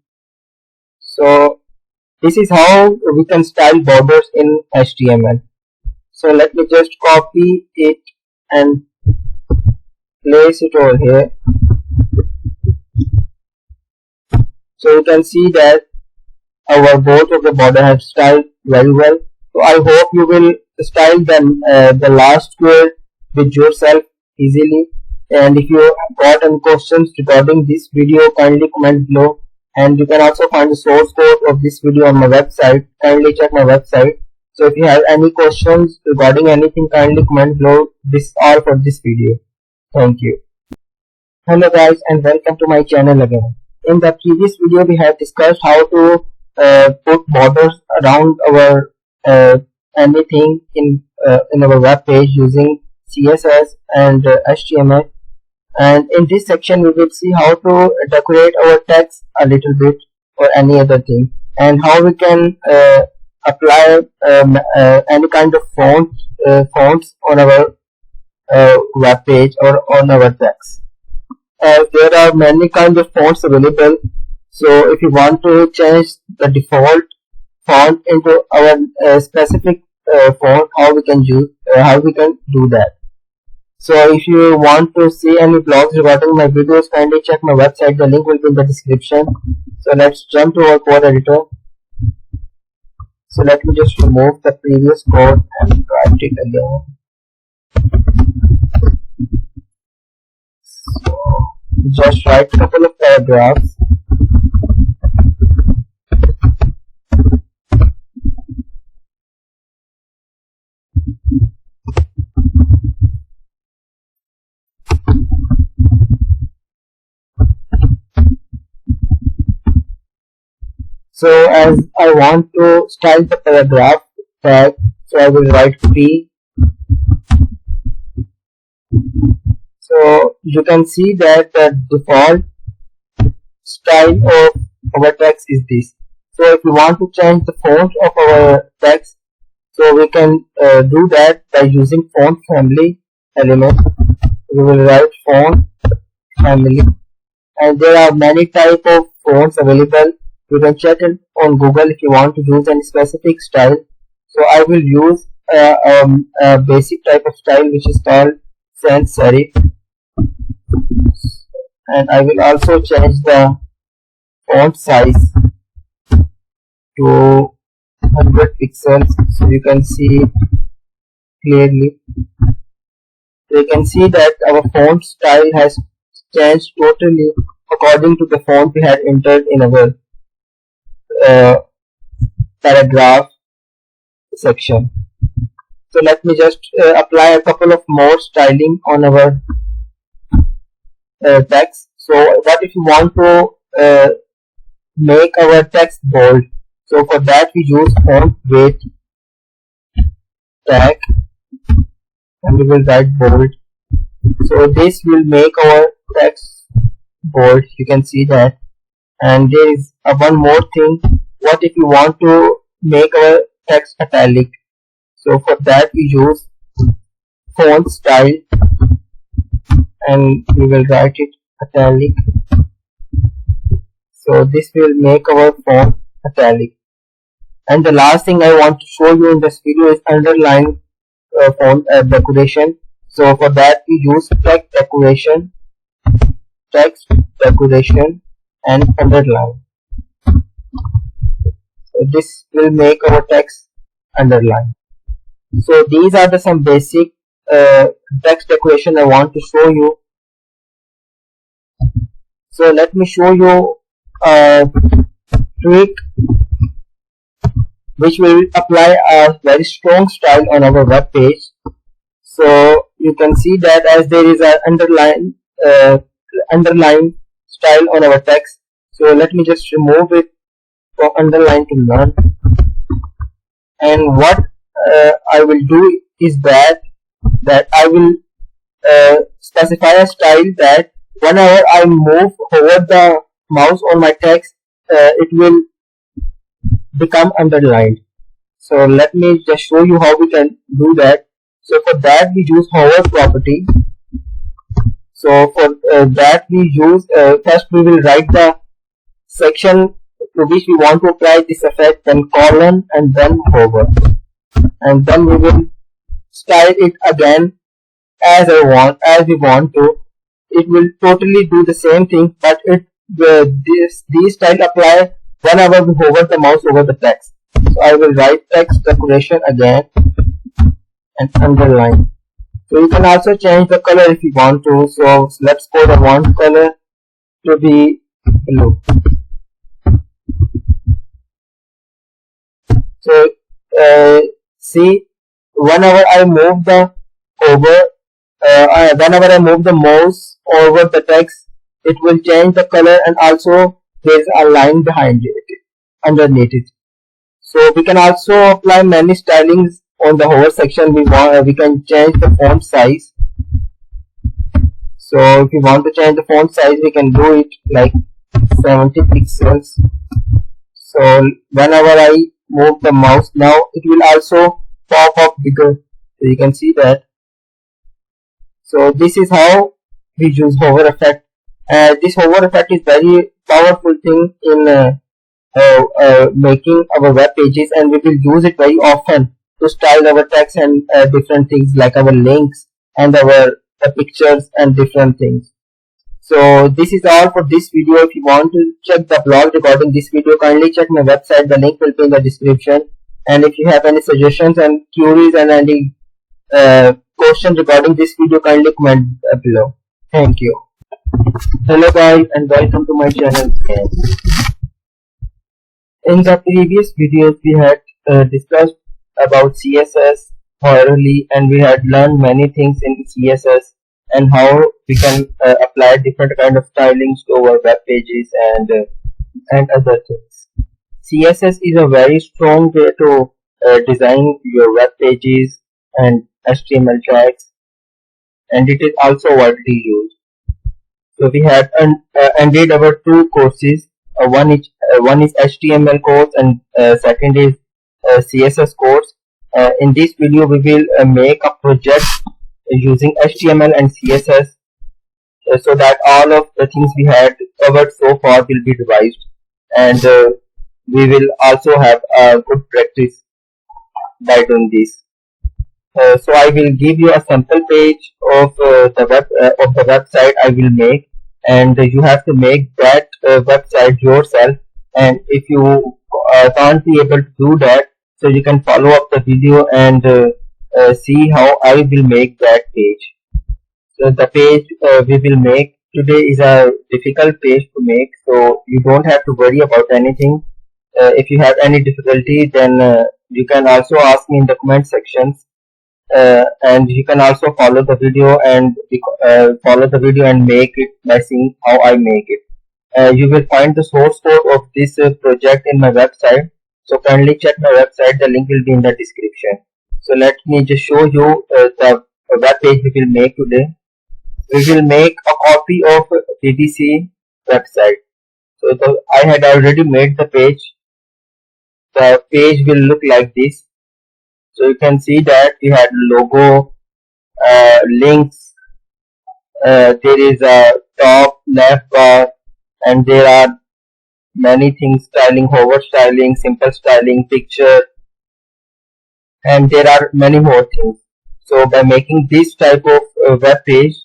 So this is how we can style borders in HTML. So let me just copy it and place it over here. So you can see that our both of the border have styled very well. So I hope you will style the last square with yourself easily. And if you got any questions regarding this video, kindly comment below. And you can also find the source code of this video on my website. Kindly check my website. So if you have any questions regarding anything, kindly comment below. This is all for this video. Thank you. Hello guys, and welcome to my channel again. In the previous video we have discussed how to put borders around our anything in our web page using CSS and HTML. And in this section we will see how to decorate our text a little bit or any other thing, and how we can apply any kind of fonts on our web page or on our text. There are many kinds of fonts available. So if you want to change the default font into our specific font, how we can do that. So if you want to see any blogs regarding my videos, kindly check my website. The link will be in the description. So let's jump to our code editor. So let me just remove the previous code and write it again. So just write a couple of paragraphs. So as I want to style the paragraph tag, so I will write P. So you can see that the default style of our text is this. So if we want to change the font of our text, so we can do that by using font family element. We will write font family, and there are many types of fonts available. You can check it on Google if you want to use any specific style. So I will use a basic type of style which is called sans serif, and I will also change the font size to 100 pixels so you can see clearly. So you can see that our font style has changed totally according to the font we had entered in our paragraph section. So let me just apply a couple of more styling on our text. So what if you want to make our text bold? So for that we use font weight tag, and we will write bold. So this will make our text bold. You can see that. And there is one more thing. What if you want to make our text italic? So for that we use font style, and we will write it italic. So this will make our font italic. And the last thing I want to show you in this video is underline font decoration. So for that we use text decoration and underline. So this will make our text underline. So these are some basic text decoration I want to show you. So let me show you a trick which will apply a very strong style on our web page. So you can see that as there is an underline style on our text. So let me just remove it from underline to none. And what I will do is that I will specify a style that whenever I hover the mouse on my text, it will become underlined. So let me just show you how we can do that. So for that we use hover property. So for that we use first we will write the section to which we want to apply this effect, then colon and then hover, and then we will style it again as we want to. It will totally do the same thing, but these style apply whenever we hover the mouse over the text. So I will write text decoration again and underline. So you can also change the color if you want to. So let's go the font color to be blue. So see, whenever I move the mouse over the text, it will change the color, and also there is a line behind it, underneath it. So we can also apply many stylings on the hover section. We can change the font size. So if you want to change the font size, we can do it like 70 pixels. So whenever I move the mouse, now it will also pop up bigger. So you can see that. So this is how we use hover effect. This hover effect is very powerful thing in making our web pages, and we will use it very often to style our text and different things like our links and our pictures and different things. So this is all for this video. If you want to check the blog regarding this video, kindly check my website. The link will be in the description. And if you have any suggestions and queries and any questions regarding this video, kindly comment below. Thank you. Hello guys, and welcome to my channel again. In the previous videos, we had discussed about CSS thoroughly, and we had learned many things in CSS and how we can apply different kind of stylings to our web pages and other things. CSS is a very strong way to design your web pages and HTML tags, and it is also widely used. So we had ended our two courses. One is HTML course, and second is CSS course. In this video, we will make a project using HTML and CSS, so that all of the things we had covered so far will be revised, and we will also have a good practice by doing this. So I will give you a sample page of the website I will make, and you have to make that website yourself. And if you can't be able to do that, so you can follow up the video and see how I will make that page. So the page we will make today is a difficult page to make, so you don't have to worry about anything. If you have any difficulty, then you can also ask me in the comment sections. And you can also follow the video and make it by seeing how I make it. You will find the source code of this project in my website, so kindly check my website. The link will be in the description. So let me just show you the web page we will make today. We will make a copy of BBC website. So I had already made the page. The page will look like this. So you can see that we had logo, links, there is a top left bar, and there are many things: styling, hover styling, simple styling, picture, and there are many more things. So by making this type of web page,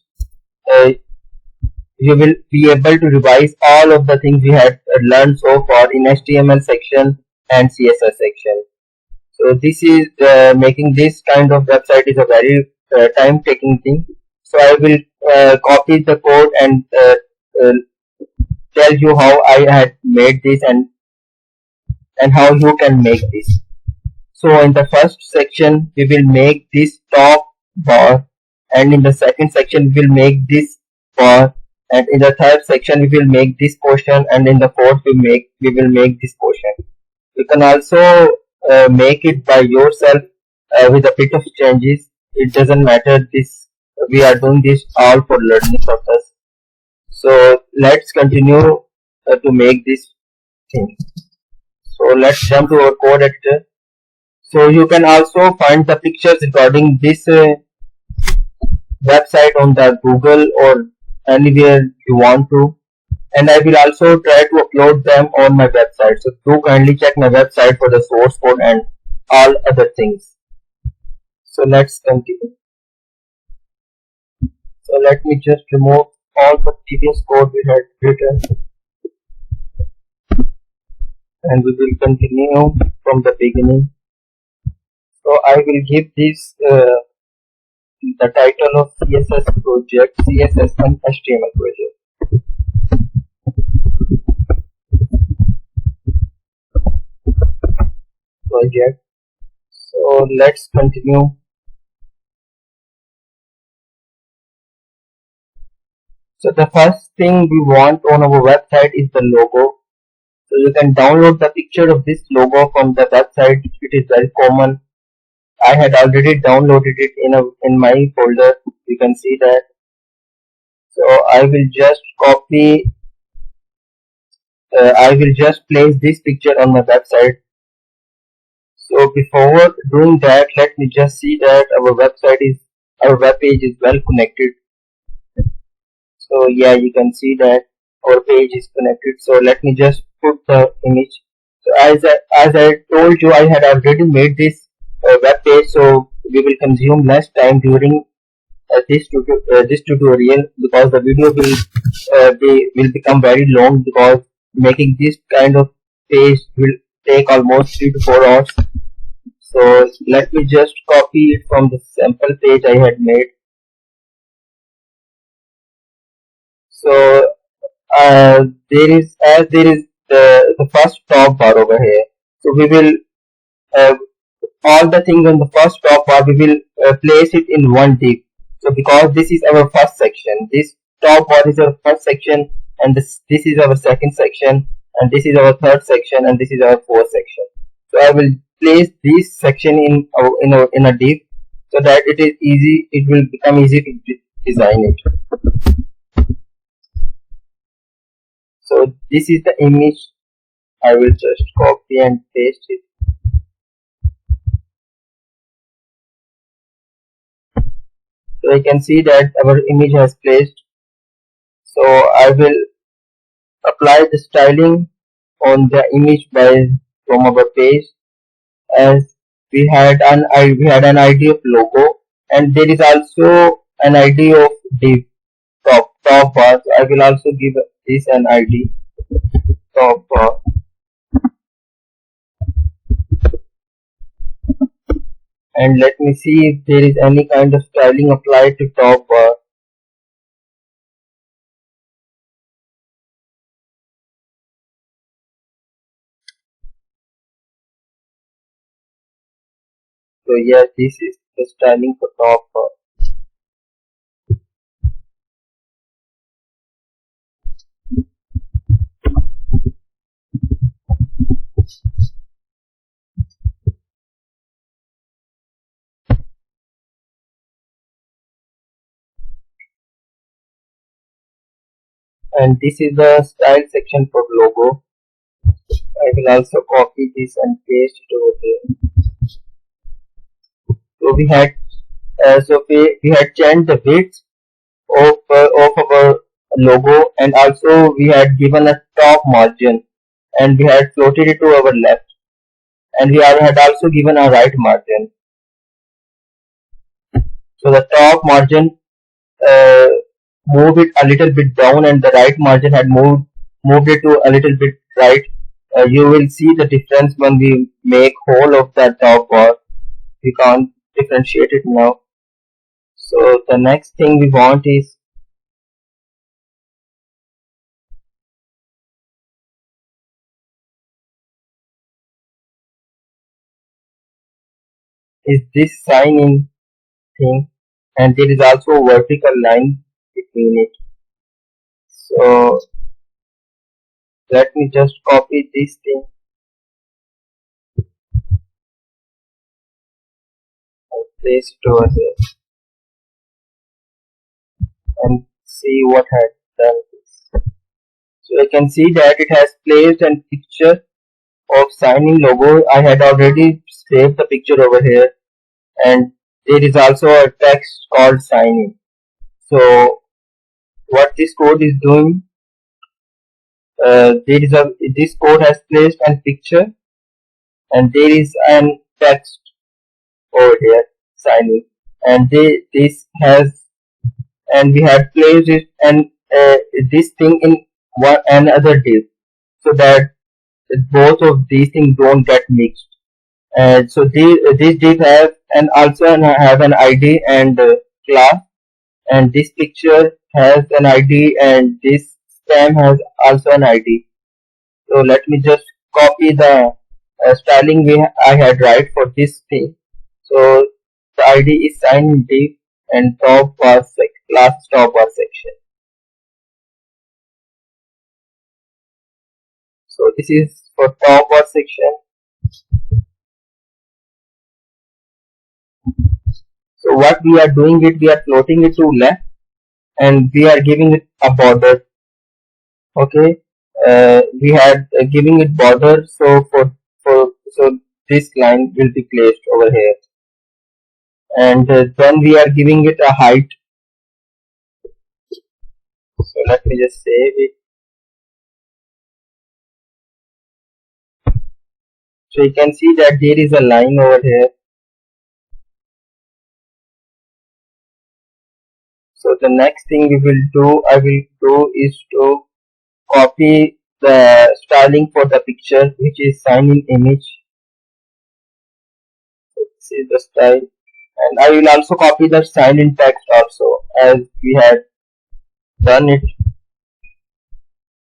you will be able to revise all of the things we had learned so far in HTML section and CSS section. So this is making this kind of website is a very time taking thing. So I will copy the code and tell you how I had made this and how you can make this. So in the first section we will make this top bar, and in the second section we will make this bar, and in the third section we will make this portion, and in the fourth we will make this portion. You can also make it by yourself with a bit of changes. It doesn't matter. We are doing this all for learning purpose. So let's continue to make this thing. So let's jump to our code editor. So you can also find the pictures regarding this website on the Google or anywhere you want to. and I will also try to upload them on my website. So do kindly check my website for the source code and all other things. So let's continue. So let me just remove all the previous code we had written, and we will continue from the beginning. So I will give this the title of CSS project, CSS and HTML project. So let's continue. So the first thing we want on our website is the logo. So you can download the picture of this logo from the website. It is very common. I had already downloaded it in my folder. You can see that. So I will just copy. I will just place this picture on my website. So before doing that, let me just see that our web page is well connected. So yeah, you can see that our page is connected. So let me just put the image. So as I told you, I had already made this web page, so we will consume less time during this tutorial, because the video will become very long, because making this kind of page will take almost 3 to 4 hours. So let me just copy it from the sample page I had made. So there is the first top bar over here. So we will uh, all the things on the first top bar, we will place it in one div. So because this is our first section, this top bar is our first section, and this is our second section, and this is our third section, and this is our fourth section. So I will place this section in a div, so that it will become easy to design it. So this is the image. I will just copy and paste it. So I can see that our image has placed. So I will apply the styling on the image from our page, as we had an ID of logo, and there is also an ID of div top bar. So I will also give this an ID top bar, and let me see if there is any kind of styling applied to top bar. So yeah, this is the styling for top bar. And this is the style section for logo. I will also copy this and paste it over there. So we had changed the width of our logo, and also we had given a top margin, and we had floated it to our left, and had also given a right margin. So the top margin uh, moved it a little bit down, and the right margin had moved it to a little bit right. You will see the difference when we make whole of that top bar. We can't differentiate it now. So the next thing we want is this sign in thing, and there is also a vertical line between it. So let me just copy this thing and place it over here, and see what has done this. So I can see that it has placed a picture of sign-in logo. I had already saved the picture over here, and there is also a text called sign in. So what this code is doing, this code has placed an picture, and there is an text over here signing, and this has, and we have placed it and this thing in one another div, so that both of these things don't get mixed. And so this div have and also have an ID and class, and this picture has an ID and this stem has also an ID. So let me just copy the styling I had right for this thing. So the ID is sign div and top was class top was section. So this is for top or section. So what we are doing it, we are floating it to left and we are giving it a border. Okay, we had giving it border. So so this line will be placed over here, and then we are giving it a height. So let me just save it. So you can see that there is a line over here. So the next thing I will do is to copy the styling for the picture, which is sign in image. So this is the style, and I will also copy the sign in text also, as we had done it.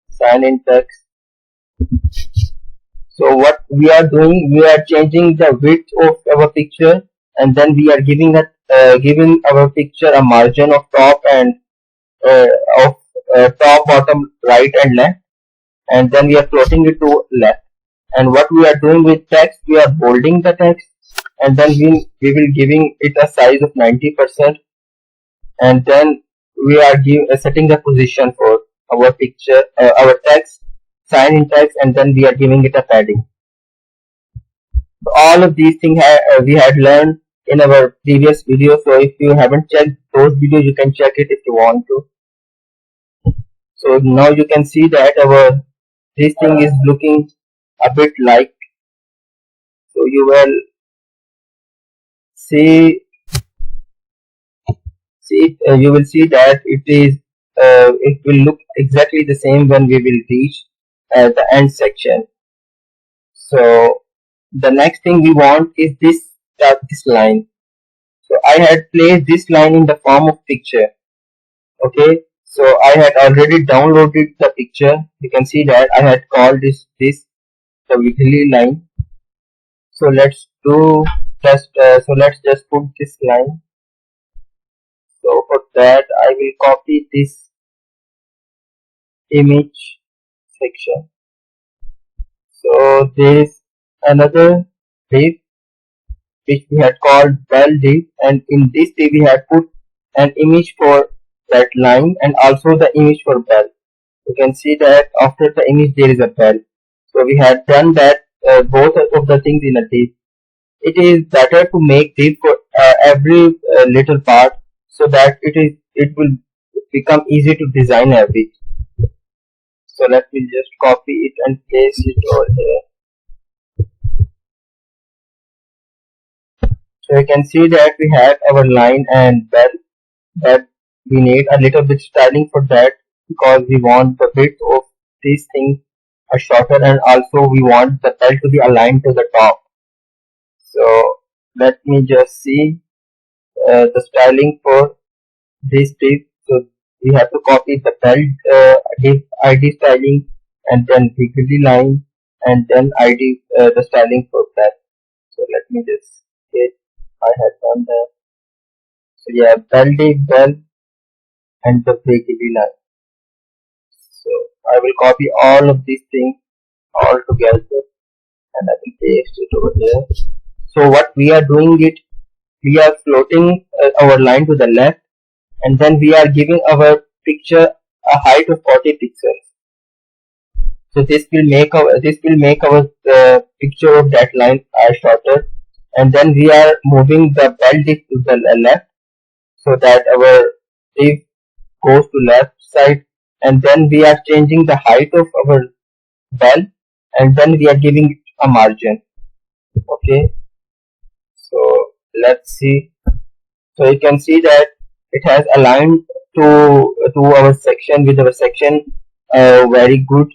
Sign in text. So what we are doing, we are changing the width of our picture, and then we are giving our picture a margin of top and of top, bottom, right and left, and then we are floating it to left. And what we are doing with text, we are bolding the text, and then we will giving it a size of 90%, and then we are setting the position for our picture, our text, sign in text, and then we are giving it a padding. So all of these things we had learned in our previous video. So if you haven't checked those videos, you can check it if you want to. So now you can see that this thing is looking a bit like. So you will see you will see that it will look exactly the same when we will reach the end section. So the next thing we want is this line. So I had placed this line in the form of picture. Okay, so I had already downloaded the picture. You can see that I had called this the wiggly line. So let's just put this line. So for that I will copy this image section. So there is another div which we had called bell div, and in this div we had put an image for that line and also the image for bell. You can see that after the image there is a bell. So we had done that both of the things in a div. It is better to make div for every little part, so that it will become easy to design everything. So let me just copy it and paste it over here. So you can see that we have our line and bell, but we need a little bit styling for that, because we want the width of this thing shorter, and also we want the bell to be aligned to the top. So let me just see the styling for this div. So we have to copy the bell div ID styling, and then wiggly line, and then ID the styling for that. So let me just get, I had done that. So yeah, bell div, bell, and the wiggly line. So I will copy all of these things all together, and I will paste it over here. So what we are doing it, we are floating our line to the left, and then we are giving our picture a height of 40 pixels. So this will make our picture of that line shorter, and then we are moving the bell div to the left, so that our div goes to left side, and then we are changing the height of our bell, and then we are giving it a margin. Okay, so let's see. So you can see that it has aligned to our section with our section very good.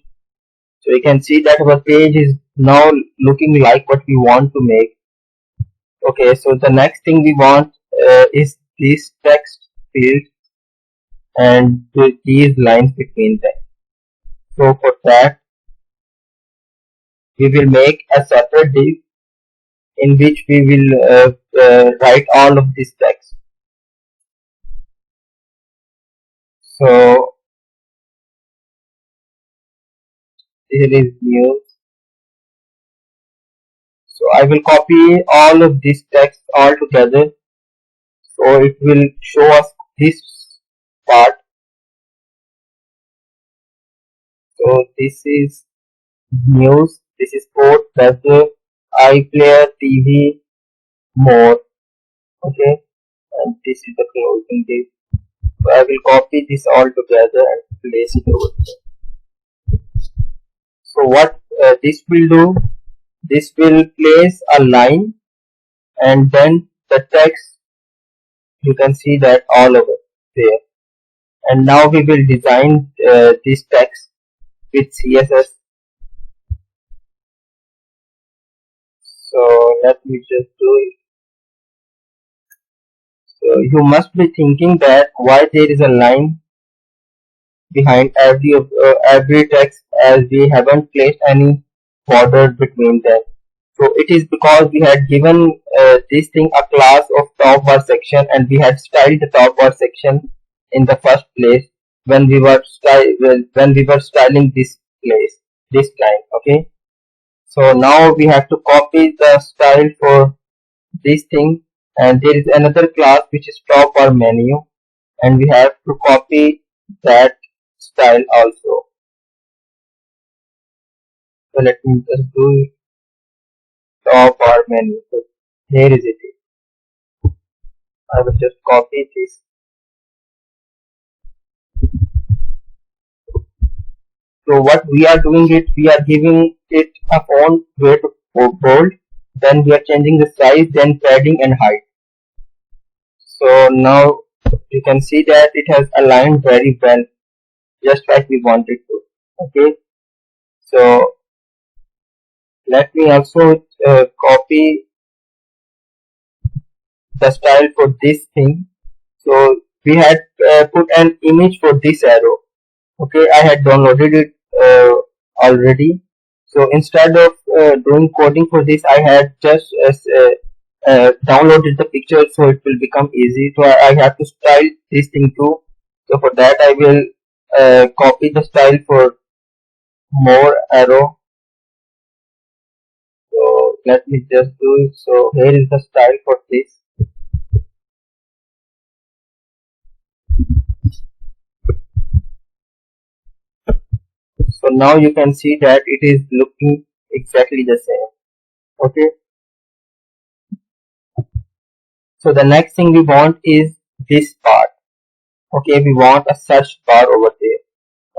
So you can see that our page is now looking like what we want to make. Okay, so the next thing we want is this text field and these lines between them. So for that, we will make a separate div in which we will write all of this text. So here is new. So I will copy all of this text all together. So it will show us this part. So this is news, this is sport, weather, iPlayer, TV, more. Okay, and this is the closing date. So I will copy this all together and place it over there. So what this will do, this will place a line, and then the text, you can see that all over there. And now we will design this text with CSS. So let me just do it. So you must be thinking that why there is a line behind every text, as we haven't placed any border between them. So it is because we had given this thing a class of top bar section, and we had styled the top bar section in the first place when we were styling this line. Okay. So now we have to copy the style for this thing, and there is another class which is top bar menu, and we have to copy that style also. So let me just do top bar menu. So here is it. I will just copy this. So what we are doing it, we are giving it a font weight bold, then we are changing the size, then padding and height. So now you can see that it has aligned very well, just like we wanted to. Okay, so let me also copy the style for this thing. So we had put an image for this arrow. Okay, I had downloaded it already. So instead of doing coding for this, I had just downloaded the picture, so it will become easy. So I have to style this thing too. So for that, I will copy the style for more arrow. So let me just do it. So here is the style for this. So now you can see that it is looking exactly the same. Okay. So the next thing we want is this part. Okay, we want a search bar over there.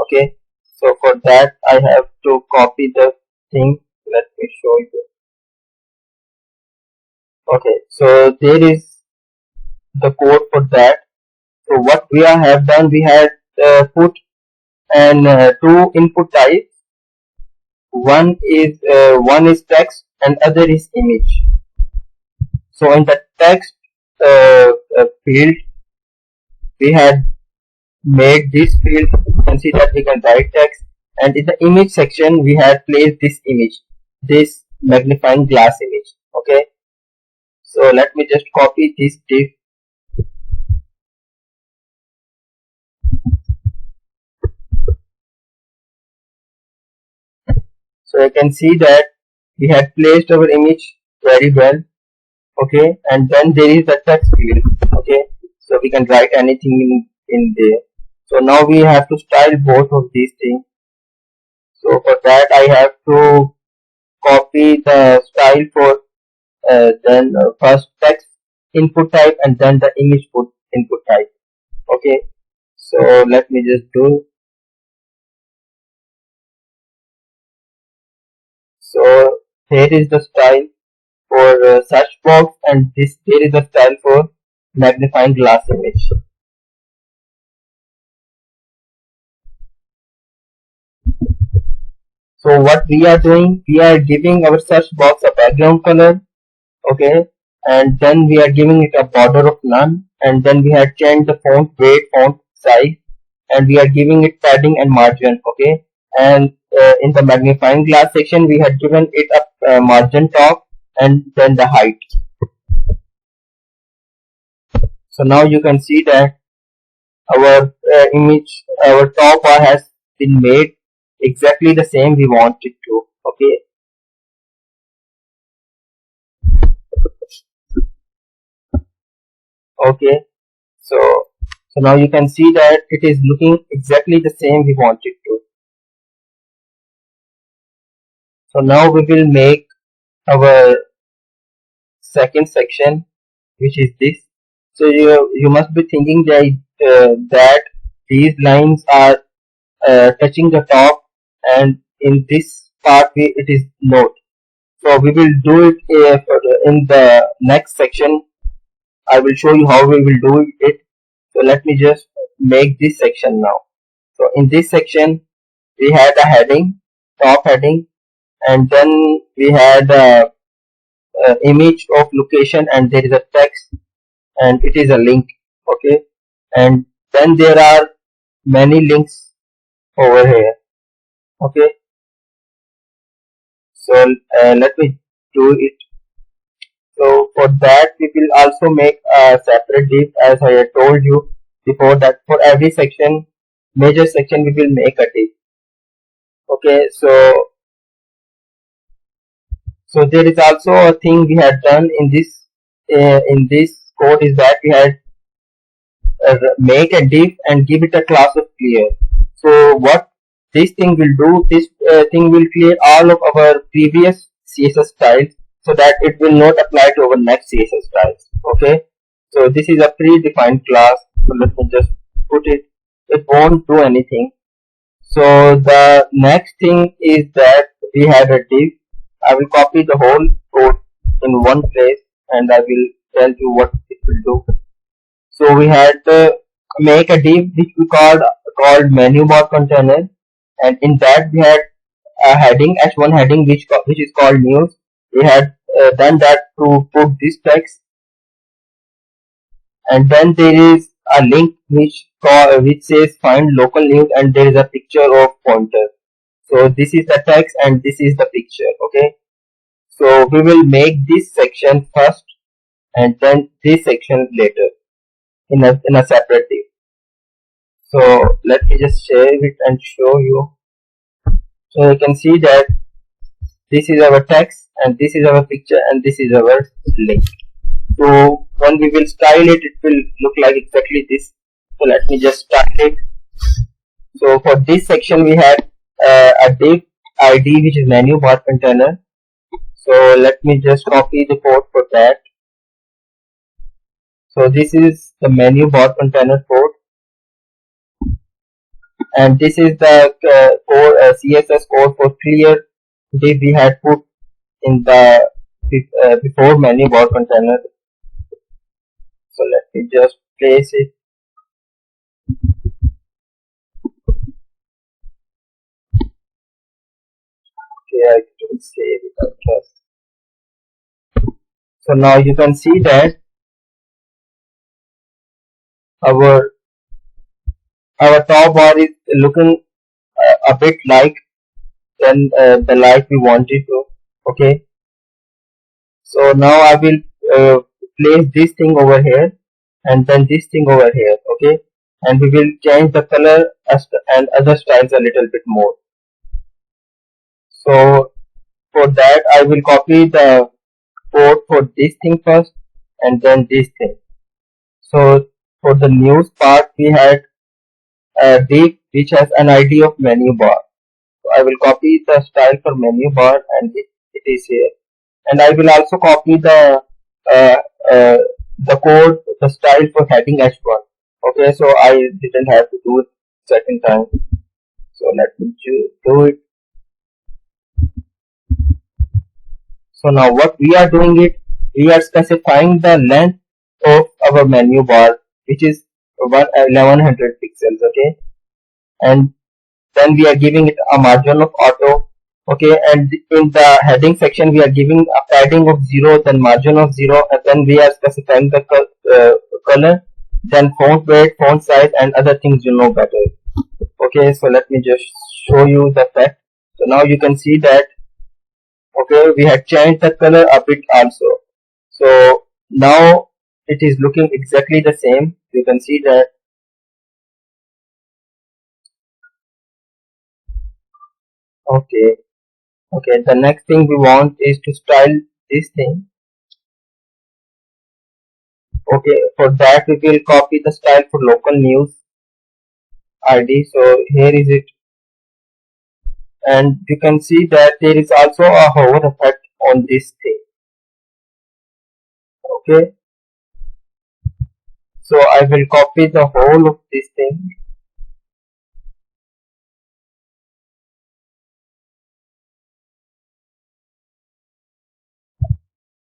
Okay, so for that I have to copy the thing. Let me show you. Okay, so there is the code for that. So what we have done, we had put an two input types. One is text and other is image. So in the text field, we had made this field. You can see that we can write text, and in the image section we had placed this image, this magnifying glass image. Okay, so let me just copy this div. So you can see that we have placed our image very well. Okay, and then there is the text field. Okay, so we can write anything in there. So now we have to style both of these things. So for that I have to copy the style for then first text input type and then the image input type. Okay, so let me just do. So here is the style for search box, and this here is the style for magnifying glass image. So what we are doing, we are giving our search box a background color, okay, and then we are giving it a border of none, and then we have changed the font weight, font size, and we are giving it padding and margin, okay. And in the magnifying glass section, we had given it a margin top and then the height. So now you can see that our image, our top bar has been made exactly the same we want it to, okay. Okay, so now you can see that it is looking exactly the same we want it to. So now we will make our second section, which is this. So you must be thinking that these lines are touching the top, and in this part it is not. So we will do it in the next section. I will show you how we will do it. So let me just make this section now. So in this section we had a heading, top heading, and then we had a image of location, and there is a text, and it is a link, okay. And then there are many links over here, okay. So let me do it. So for that we will also make a separate div, as I had told you before, that for every section, major section, we will make a div, okay. So there is also a thing we had done in this code, is that we had make a div and give it a class of clear. So what this thing will do, this thing will clear all of our previous CSS styles, so that it will not apply to our next CSS styles, okay. So this is a predefined class, so let me just put it. It won't do anything. So the next thing is that we have a div. I will copy the whole code in one place, and I will tell you what it will do. So we had to make a div which we called menu bar container, and in that we had a heading, h1 heading, which is called news. We had done that to put this text, and then there is a link which says find local news, and there is a picture of pointer. So this is the text and this is the picture, okay. So we will make this section first and then this section later in a separate div. So let me just share it and show you. So you can see that this is our text and this is our picture and this is our link. So when we will style it, it will look like exactly this. So let me just style it. So for this section we had a div ID, which is menu bar container. So let me just copy the code for that. So this is the menu bar container code, and this is the CSS code for clear div we had put in the before menu bar container. So let me just place it. Okay, I can save it first. So now you can see that our top bar is looking a bit like than the like we wanted to, okay. So now I will place this thing over here and then this thing over here, okay, and we will change the color and other styles a little bit more. So for that I will copy the code for this thing first and then this thing. So for the news part we had a div which has an ID of menu bar. So I will copy the style for menu bar, and it is here. And I will also copy uh, uh, the code, the style for heading h1. Okay, so I didn't have to do it second time. So let me do it. So now what we are doing it, we are specifying the length of our menu bar, which is 1100 pixels, okay, and then we are giving it a margin of auto, okay, and in the heading section we are giving a padding of 0, then margin of 0, and then we are specifying the color, then font weight, font size, and other things you know better. Okay, so let me just show you the fact. So now you can see that, okay, we had changed the color a bit also. So now it is looking exactly the same. You can see that. Okay, okay, the next thing we want is to style this thing. Okay, for that we will copy the style for local news ID. So here is it, and you can see that there is also a hover effect on this thing. Okay, so I will copy the whole of this thing.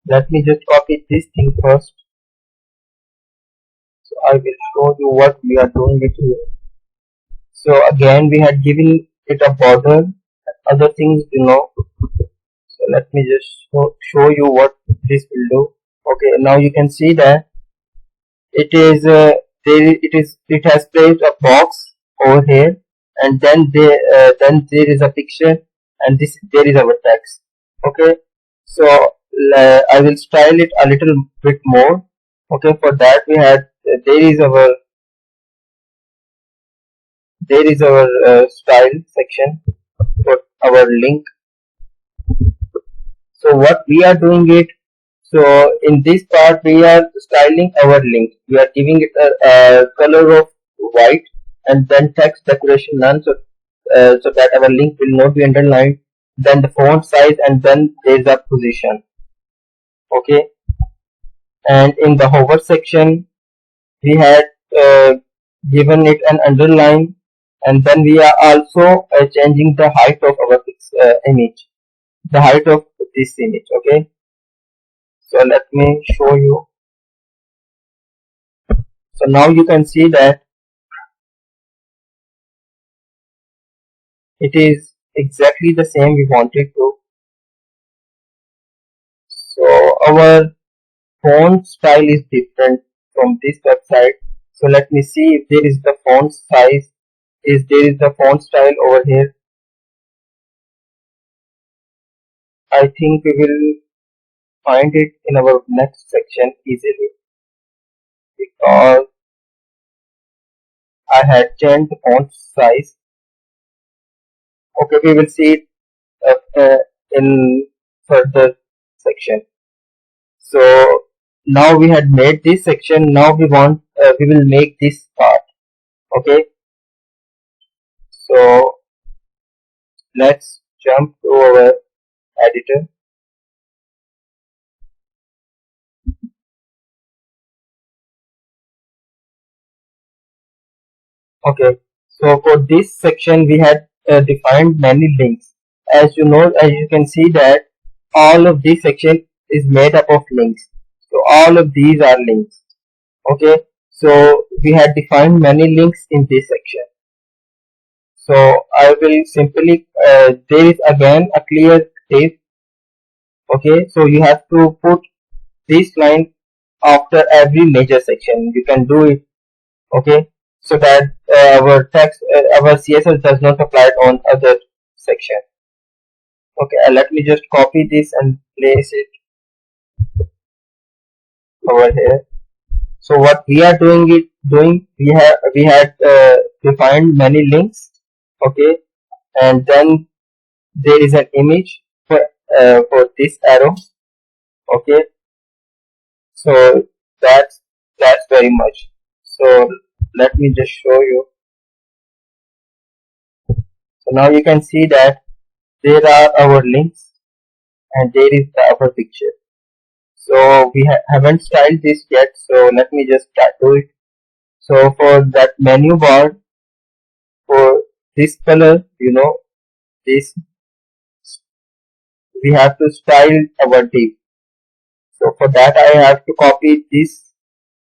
Let me just copy this thing first. So I will show you what we are doing it here. So again we had given it a border, other things you know. So let me just show you what this will do. Okay, now you can see that it is it has placed a box over here, and then there is a picture, and this there is our text. Okay, so I will style it a little bit more. Okay, for that we had there is our style section for our link. So what we are doing it, so in this part we are styling our link. We are giving it a color of white, and then text decoration none, so that our link will not be underlined. Then the font size, and then there is a position. Okay, and in the hover section we had uh, given it an underline, and then we are also changing the height of our image, the height of this image. Okay, so let me show you. So now you can see that it is exactly the same we wanted to. So our font style is different from this website. So let me see if there is the font size, is there is the font style over here. I think we will find it in our next section easily, because I had changed the font size. Okay, we will see it in further section. So now we had made this section. Now we will make this part. Okay, so let's jump to our editor. Okay, so for this section we had defined many links. As you know, as you can see that all of this section is made up of links. So all of these are links. Okay, so we had defined many links in this section. So I will simply there is again a clear div. Okay, so you have to put this line after every major section. You can do it. Okay, so that our text, our CSS does not apply it on other section. Okay, let me just copy this and place it over here. So what we are doing we had defined many links. Okay, and then there is an image for this arrow. Okay, so that's very much. So let me just show you. So now you can see that there are our links, and there is our picture. So we haven't styled this yet, so let me just start do it. So for that menu bar, for this color, you know, this we have to style our div. So for that I have to copy this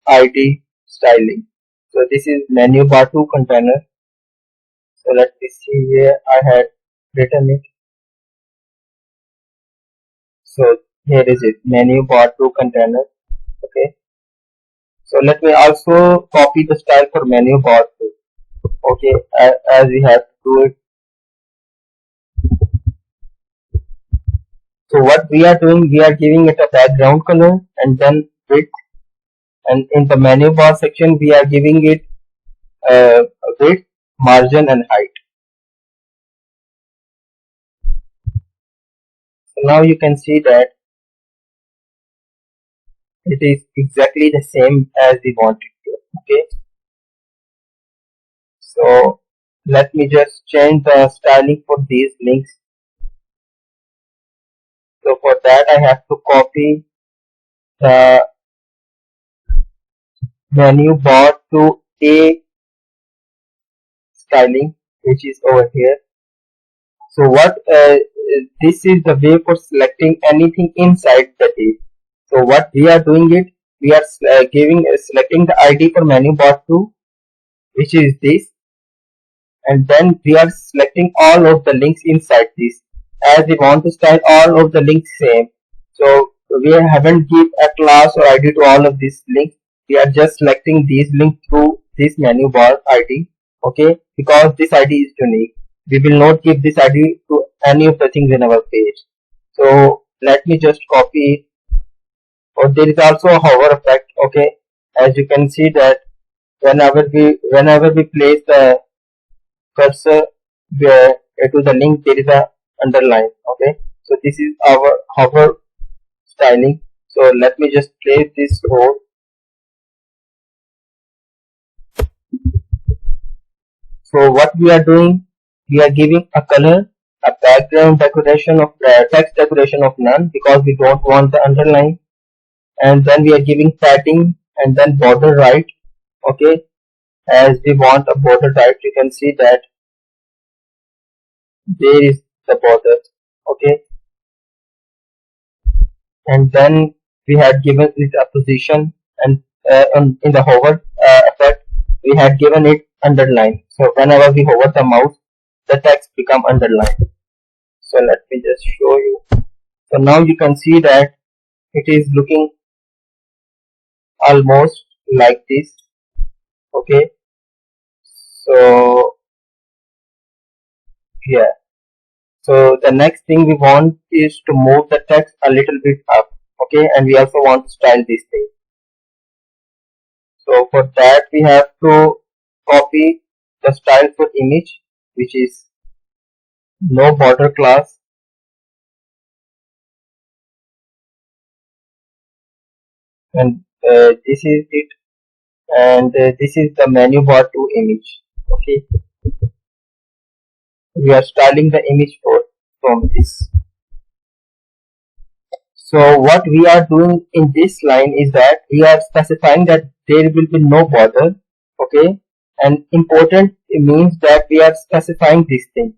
ID styling. So this is menu bar 2 container. So let me see where I had written it. So here is it, menu bar 2 container. Okay. So let me also copy the style for menu bar 2. Okay, as we have to do it. So what we are doing, we are giving it a background color and then width, and in the menu bar section we are giving it width, margin and height. So now you can see that it is exactly the same as we want it to. Okay, so let me just change the styling for these links. So for that I have to copy the menu bar to a styling, which is over here. So what this is the way for selecting anything inside the div. So what we are doing it, we are selecting the ID for menu bar 2, which is this, and then we are selecting all of the links inside this, as we want to style all of the links same. So we haven't give a class or ID to all of these links. We are just selecting these links through this menu bar ID. Okay, because this ID is unique. We will not give this ID to any of the things in our page. So let me just copy it. Or there is also a hover effect. Okay, as you can see that whenever we place the cursor where to the link, there is a underline. Okay, so this is our hover styling. So let me just place this code. So what we are doing, we are giving a color, a background decoration of text decoration of none, because we don't want the underline, and then we are giving padding and then border right. Okay, as we want a border right, you can see that there is the border. Okay, and then we had given it a position, and in the hover effect we had given it underline. So whenever we hover the mouse, the text become underlined. So let me just show you. So now you can see that it is looking almost like this. Okay, so yeah, so the next thing we want is to move the text a little bit up. Okay, and we also want to style this thing. So for that we have to copy the style for image, which is no border class, and this is it, and this is the menu bar to image. Okay, we are styling the image from this. So what we are doing in this line is that we are specifying that there will be no border. Okay, and important, it means that we are specifying this thing,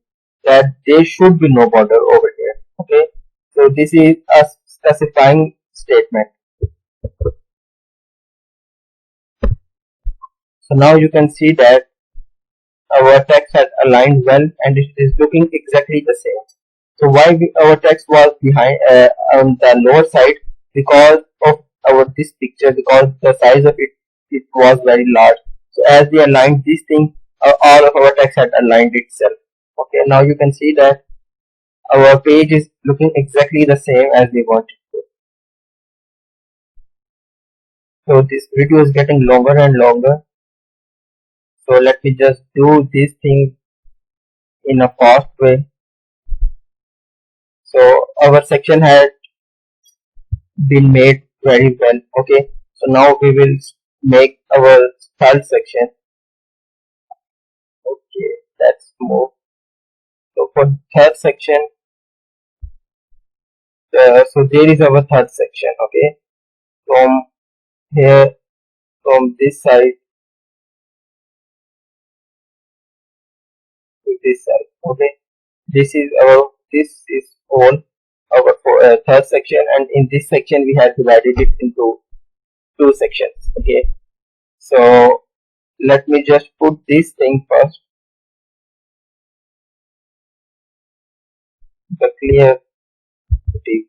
that there should be no border over here. Okay, so this is a specifying statement. So now you can see that our text has aligned well and it is looking exactly the same. So why our text was behind on the lower side? Because of our this picture, because the size of it was very large. So as we aligned this thing, all of our text had aligned itself. Okay, now you can see that our page is looking exactly the same as we want it to. So this video is getting longer and longer. So let me just do this thing in a fast way. So our section had been made very well. Okay, so now we will make our style section. Okay, let's move. So for third section, so there is our third section. Okay, from here, from this side to this side. Okay, this is all. our third section, and in this section we have divided it into two sections. Okay, so let me just put this thing first, the clear div.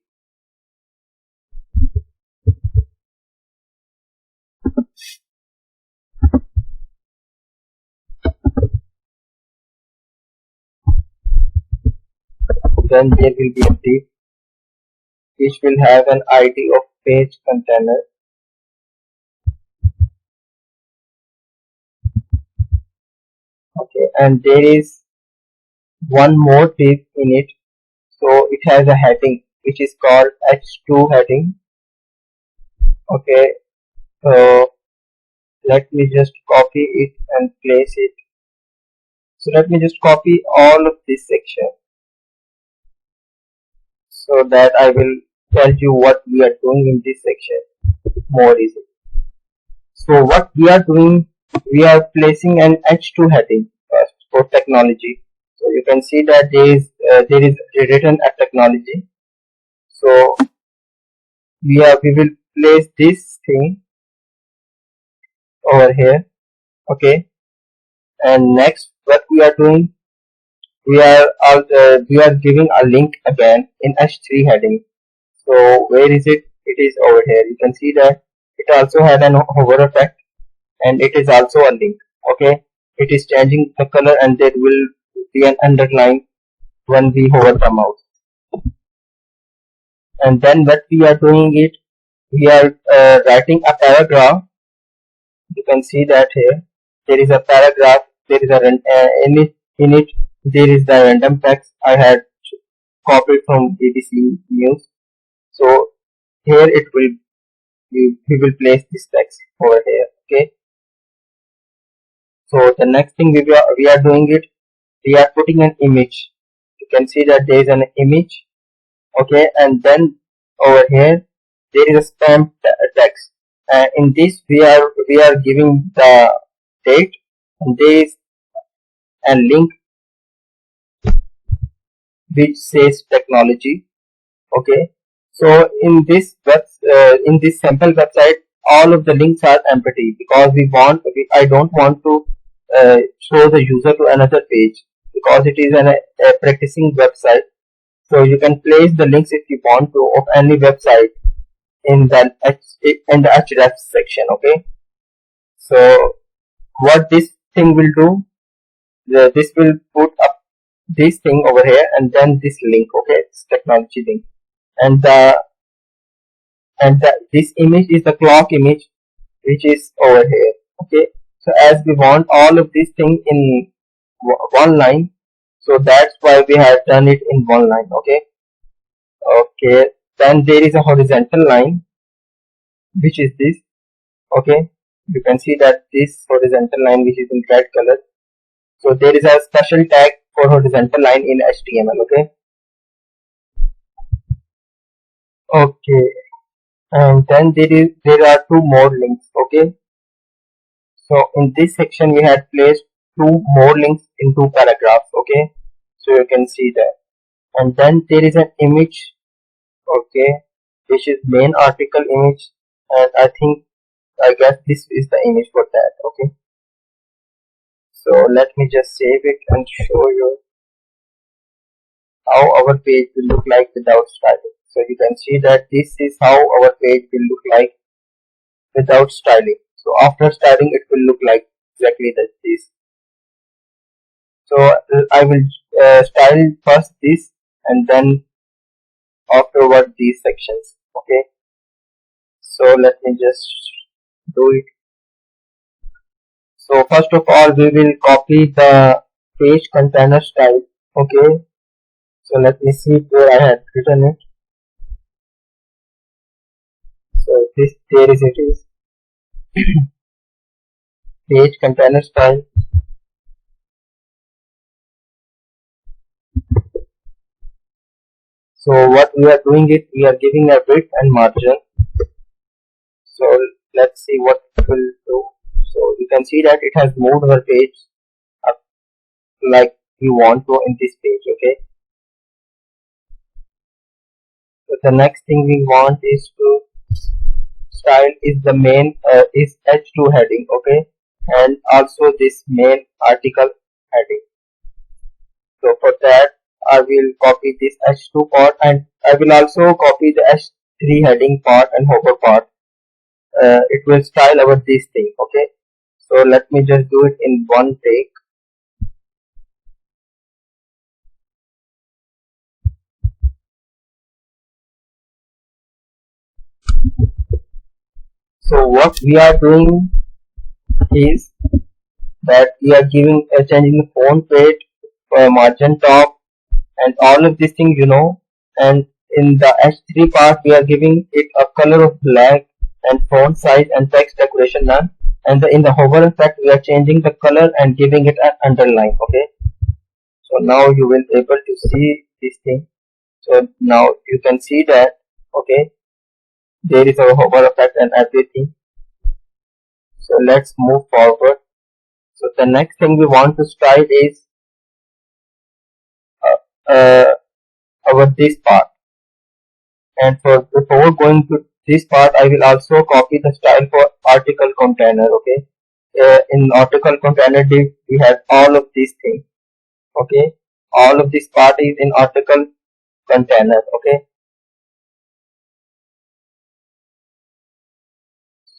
Then there will be a div which will have an ID of page container. Okay, and there is one more div in it, so it has a heading which is called h2 heading. Okay, so let me just copy it and place it. So let me just copy all of this section so that I will tell you what we are doing in this section more easily. So what we are doing, we are placing an h2 heading first for technology. So you can see that there is written at technology. So we will place this thing over here. Okay, and next what we are doing, we are giving a link again in h3 heading. So where is it? It is over here. You can see that it also had an hover effect, and it is also a link. Okay, it is changing the color, and there will be an underline when we hover the mouse. And then what we are doing it, we are writing a paragraph. You can see that here there is a paragraph. There is a in it there is the random text I had copied from BBC News. So here it will we will place this text over here. Okay, so the next thing we are doing it, we are putting an image. You can see that there is an image. Okay, and then over here there is a spam text. In this we are giving the date, and there is a link which says technology. Okay, so in this sample website, all of the links are empty because I don't want to show the user to another page, because it is a practicing website. So you can place the links if you want to of any website in the href section. Okay, so what this thing will do, this will put up this thing over here, and then this link. Okay, it's technology link, and this image is the clock image which is over here. Okay, so as we want all of these things in one line, so that's why we have done it in one line. Okay, okay, then there is a horizontal line which is this. Okay, you can see that this horizontal line which is in red color, so there is a special tag for horizontal line in HTML. Okay, okay, and then there are two more links. Okay, so in this section we had placed two more links in two paragraphs. Okay, so you can see that, and then there is an image. Okay, which is main article image, and I guess this is the image for that. Okay, so let me just save it and show you how our page will look like without styling. So you can see that this is how our page will look like without styling. So after styling it will look like exactly this. So I will style first this, and then afterward these sections. Okay, so let me just do it. So first of all we will copy the page container style. Okay, so let me see where I had written it. So this there is it is page container style. So what we are doing it, we are giving a width and margin. So let's see what it will do. So you can see that it has moved our page up like we want to in this page. Okay, So the next thing we want is to style is the main is H2 heading, okay, and also this main article heading. So for that I will copy this H2 part, and I will also copy the H3 heading part and hover part. It will style our this thing, okay. So let me just do it in one take. So what we are doing is that we are giving changing the font weight, margin top, and all of these things, and in the H3 part we are giving it a color of black and font size and text decoration none, and in the hover effect we are changing the color and giving it an underline, okay. So now you will able to see this thing. So now you can see that, okay, there is our hover effect and everything. So let's move forward. So the next thing we want to style is uh, our this part, and for before going to this part I will also copy the style for article container, okay. In article container div we have all of these things, okay. All of this part is in article container, okay.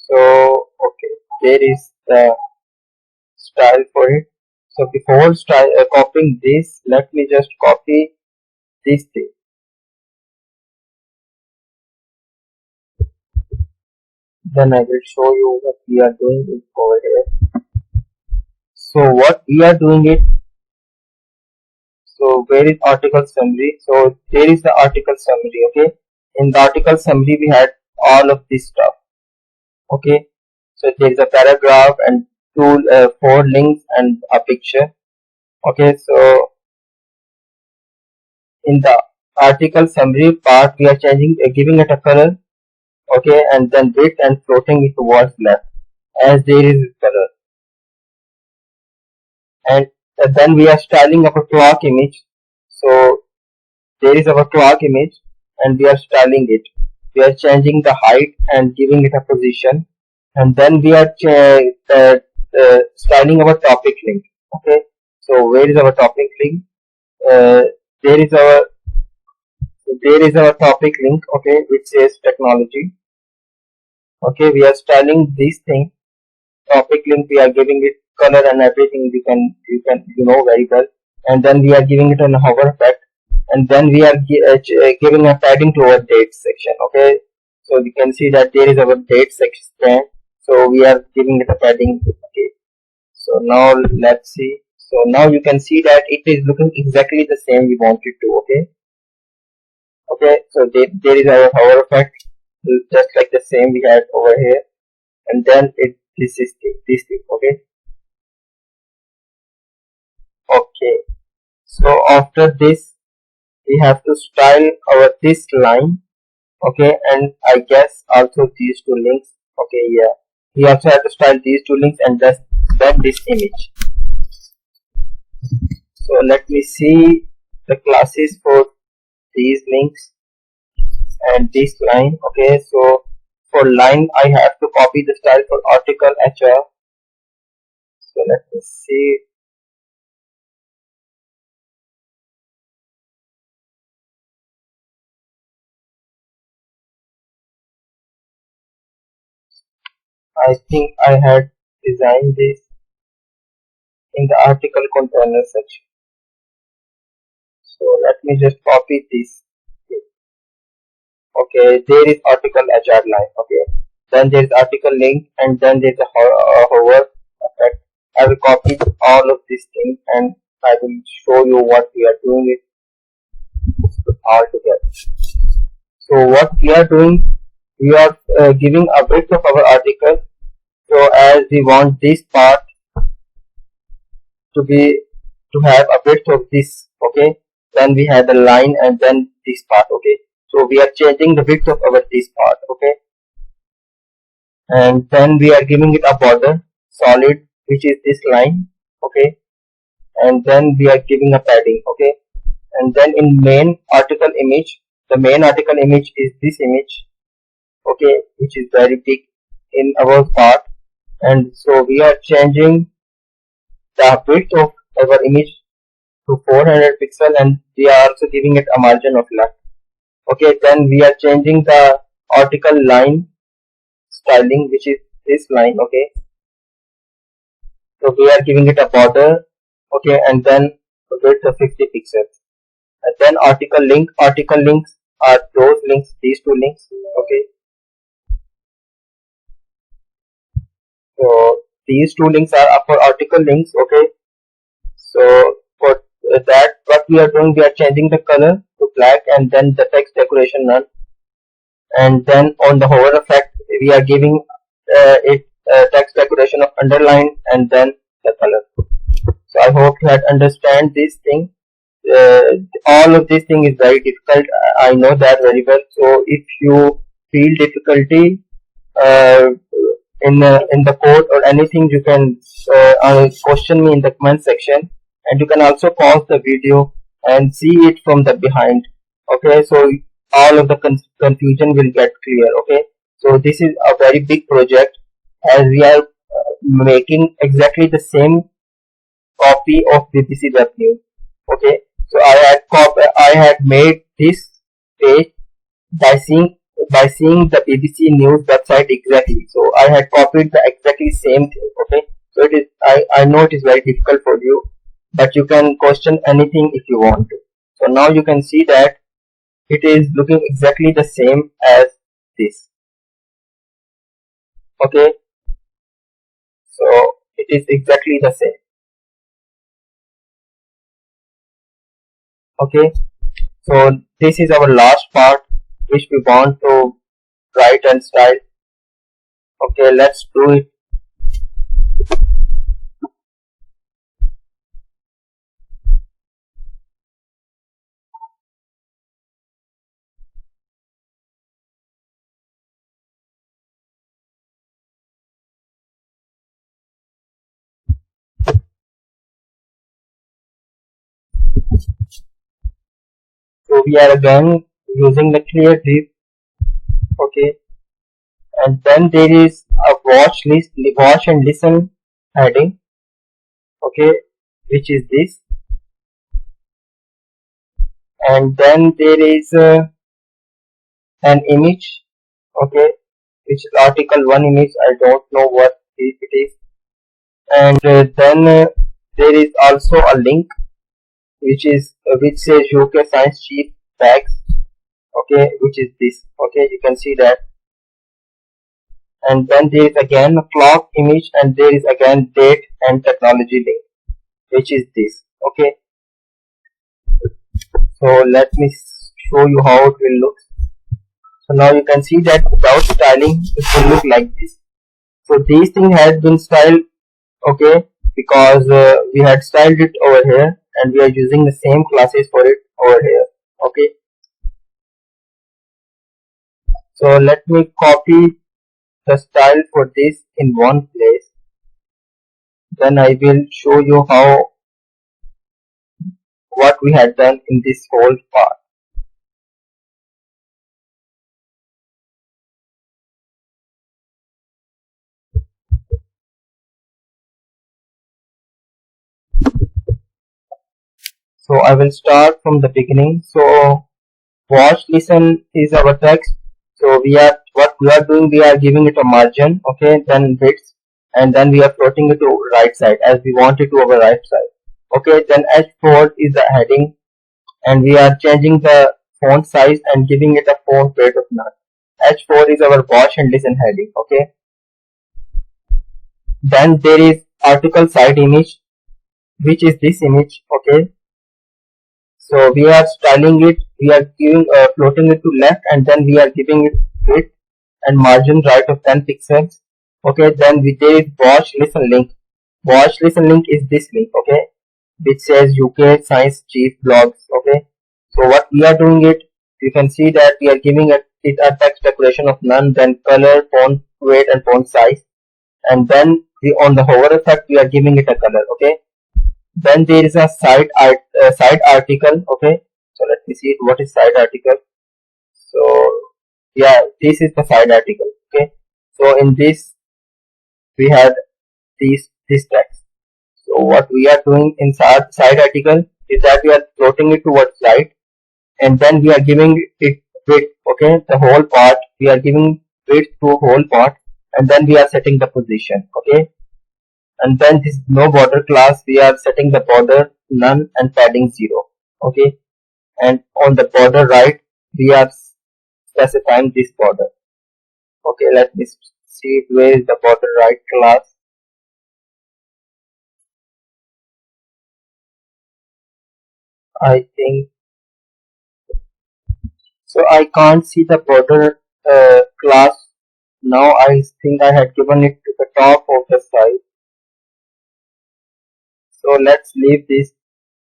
So okay, there is the style for it. So before copying this, let me just copy this thing. Then I will show you what we are doing it over here. So what we are doing it. So where is article summary? So there is the article summary, okay. In the article summary we had all of this stuff, okay. So there is a paragraph and four links and a picture, okay. So in the article summary part we are changing, giving it a color, okay, and then width and floating it towards left as there is color, and then we are styling our clock image. So there is our clock image and we are styling it. We are changing the height and giving it a position, and then we are styling our topic link, okay. So where is our topic link? uh, there is our topic link, okay, which says technology, okay. We are styling this thing, topic link. We are giving it color and everything, you can very well, and then we are giving it an hover effect, and then we are giving a padding to our date section, okay. So you can see that there is our date section, so we are giving it a padding, okay. So now let's see. So now you can see that it is looking exactly the same we want it to, okay. So there is our hover effect, just like the same we had over here, and then this is this thing, okay. Okay, so after this we have to style our this line, okay, and I guess also these two links, okay. Yeah, we also have to style these two links and then this image. So let me see the classes for these links and this line, okay. So for line I have to copy the style for article HR. So let me see. I think I had designed this in the article container section. So let me just copy this. Okay, there is article HR line. Okay, then there is article link, and then there is a hover effect. I will copy all of these things and I will show you what we are doing it all together. So what we are doing, we are giving a bit of our article. So as we want this part to have a bit of this, okay. Then we have the line and then this part, okay. So we are changing the width of our this part, okay. And then we are giving it a border solid, which is this line, okay. And then we are giving a padding, okay. And then in main article image the main article image is this image, okay, which is very big in our part. And so we are changing the width of our image to 400 pixel, and we are also giving it a margin of left. Okay, then we are changing the article line styling, which is this line. Okay, so we are giving it a border. Okay, and then width of 50 pixels. And then article links are those links, these two links. Okay, so these two links are upper article links. Okay, so for that, what we are doing, we are changing the color to black, and then the text decoration none. And then on the hover effect, we are giving it text decoration of underline, and then the color. So I hope you had understand this thing. All of this thing is very difficult. I know that very well. So if you feel difficulty uh, in the code or anything, you can question me in the comment section, and you can also pause the video and see it from the behind. Okay, so all of the confusion will get clear. Okay, so this is a very big project, as we are making exactly the same copy of BBC Web News. Okay, so I had made this page by seeing the BBC News website exactly. So I had copied the exactly same thing. Okay, so it is, I know it is very difficult for you, but you can question anything if you want to. So now you can see that it is looking exactly the same as this. Okay, so it is exactly the same. Okay, so this is our last part which we want to write and style. Okay, let's do it. So we are again using the clear div. Okay, and then there is a watch and listen heading. Okay, which is this, and then there is an image. Okay, which is article 1 image. I don't know what it is. And then there is also a link which says UK Science Chief tags. Okay, which is this. Okay, you can see that. And then there is again a clock image, and there is again date and technology link, which is this. Okay, so let me show you how it will look. So now you can see that without styling it will look like this. So these thing has been styled, okay, because we had styled it over here, and we are using the same classes for it over here. Okay, so let me copy the style for this in one place, then I will show you what we had done in this whole part. So I will start from the beginning. So watch listen is our text. So what we are doing, we are giving it a margin, okay, then width, and then we are floating it to right side as we want it to our right side. Okay, then H4 is the heading, and we are changing the font size and giving it a font weight of none. H4 is our watch and listen heading. Okay, then there is article side image, which is this image. Okay, so we are styling it, we are giving floating it to left, and then we are giving it width and margin right of 10 pixels. Okay, then there is watch listen link. Watch listen link is this link, okay, which says UK Science Chief blogs. Okay, so what we are doing it, you can see that we are giving it a text decoration of none, then color, font weight, and font size, and then on the hover effect we are giving it a color. Okay, then there is a side article. Okay, so let me see what is side article. So yeah, this is the side article. Okay, so in this we had this text. So what we are doing in side article is that we are floating it towards right, and then we are giving it width. Okay, the whole part we are giving width to whole part, and then we are setting the position. Okay, and then this no border class we are setting the border none and padding 0. Okay, and on the border right we are specifying this border. Okay, let me see where is the border right class. I think so. I can't see the border class now. I think I had given it to the top of the site. So let's leave this.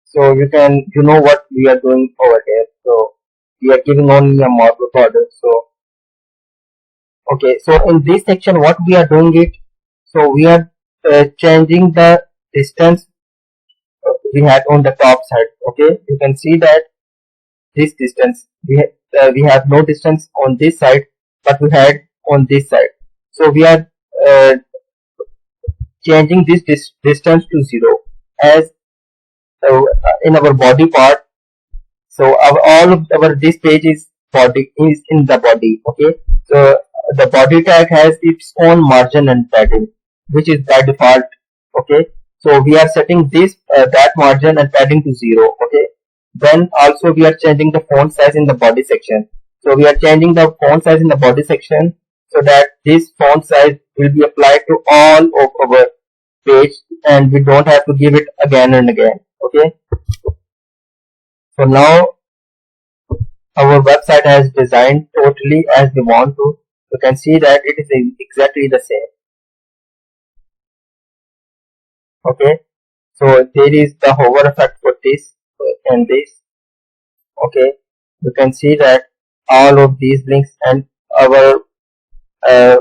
So you know what we are doing over here. So we are giving only a marble border. So okay, so in this section what we are doing it. So we are changing the distance we had on the top side. Okay, you can see that this distance we have no distance on this side, but we had on this side. So we are uh, changing this distance to 0 as in our body part. So all of our this page is body is in the body. Okay, so the body tag has its own margin and padding, which is by default. Okay, so we are setting this that margin and padding to 0. Okay, then also we are changing the font size in the body section. So we are changing the font size in the body section so that this font size will be applied to all of our page, and we don't have to give it again and again. Okay, so now our website has designed totally as we want to. You can see that it is exactly the same. Okay, so there is the hover effect for this and this. Okay, you can see that all of these links and our uh,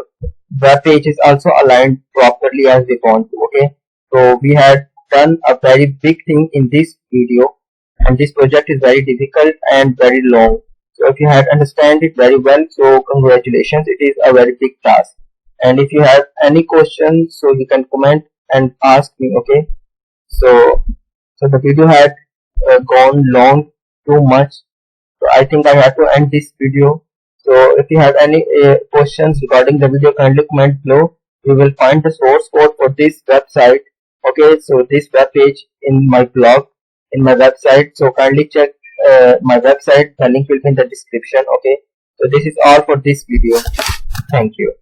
web page is also aligned properly as we want to. Okay, so we had done a very big thing in this video, and this project is very difficult and very long. So if you had understand it very well, so congratulations, it is a very big task. And if you have any questions, so you can comment and ask me. Okay, so the video had gone long too much, so I think I have to end this video. So if you have any questions regarding the video, kindly comment below. We will find the source code for this website. Okay, so this web page in my blog, in my website. So kindly check my website. The link will be in the description. Okay, so this is all for this video. Thank you.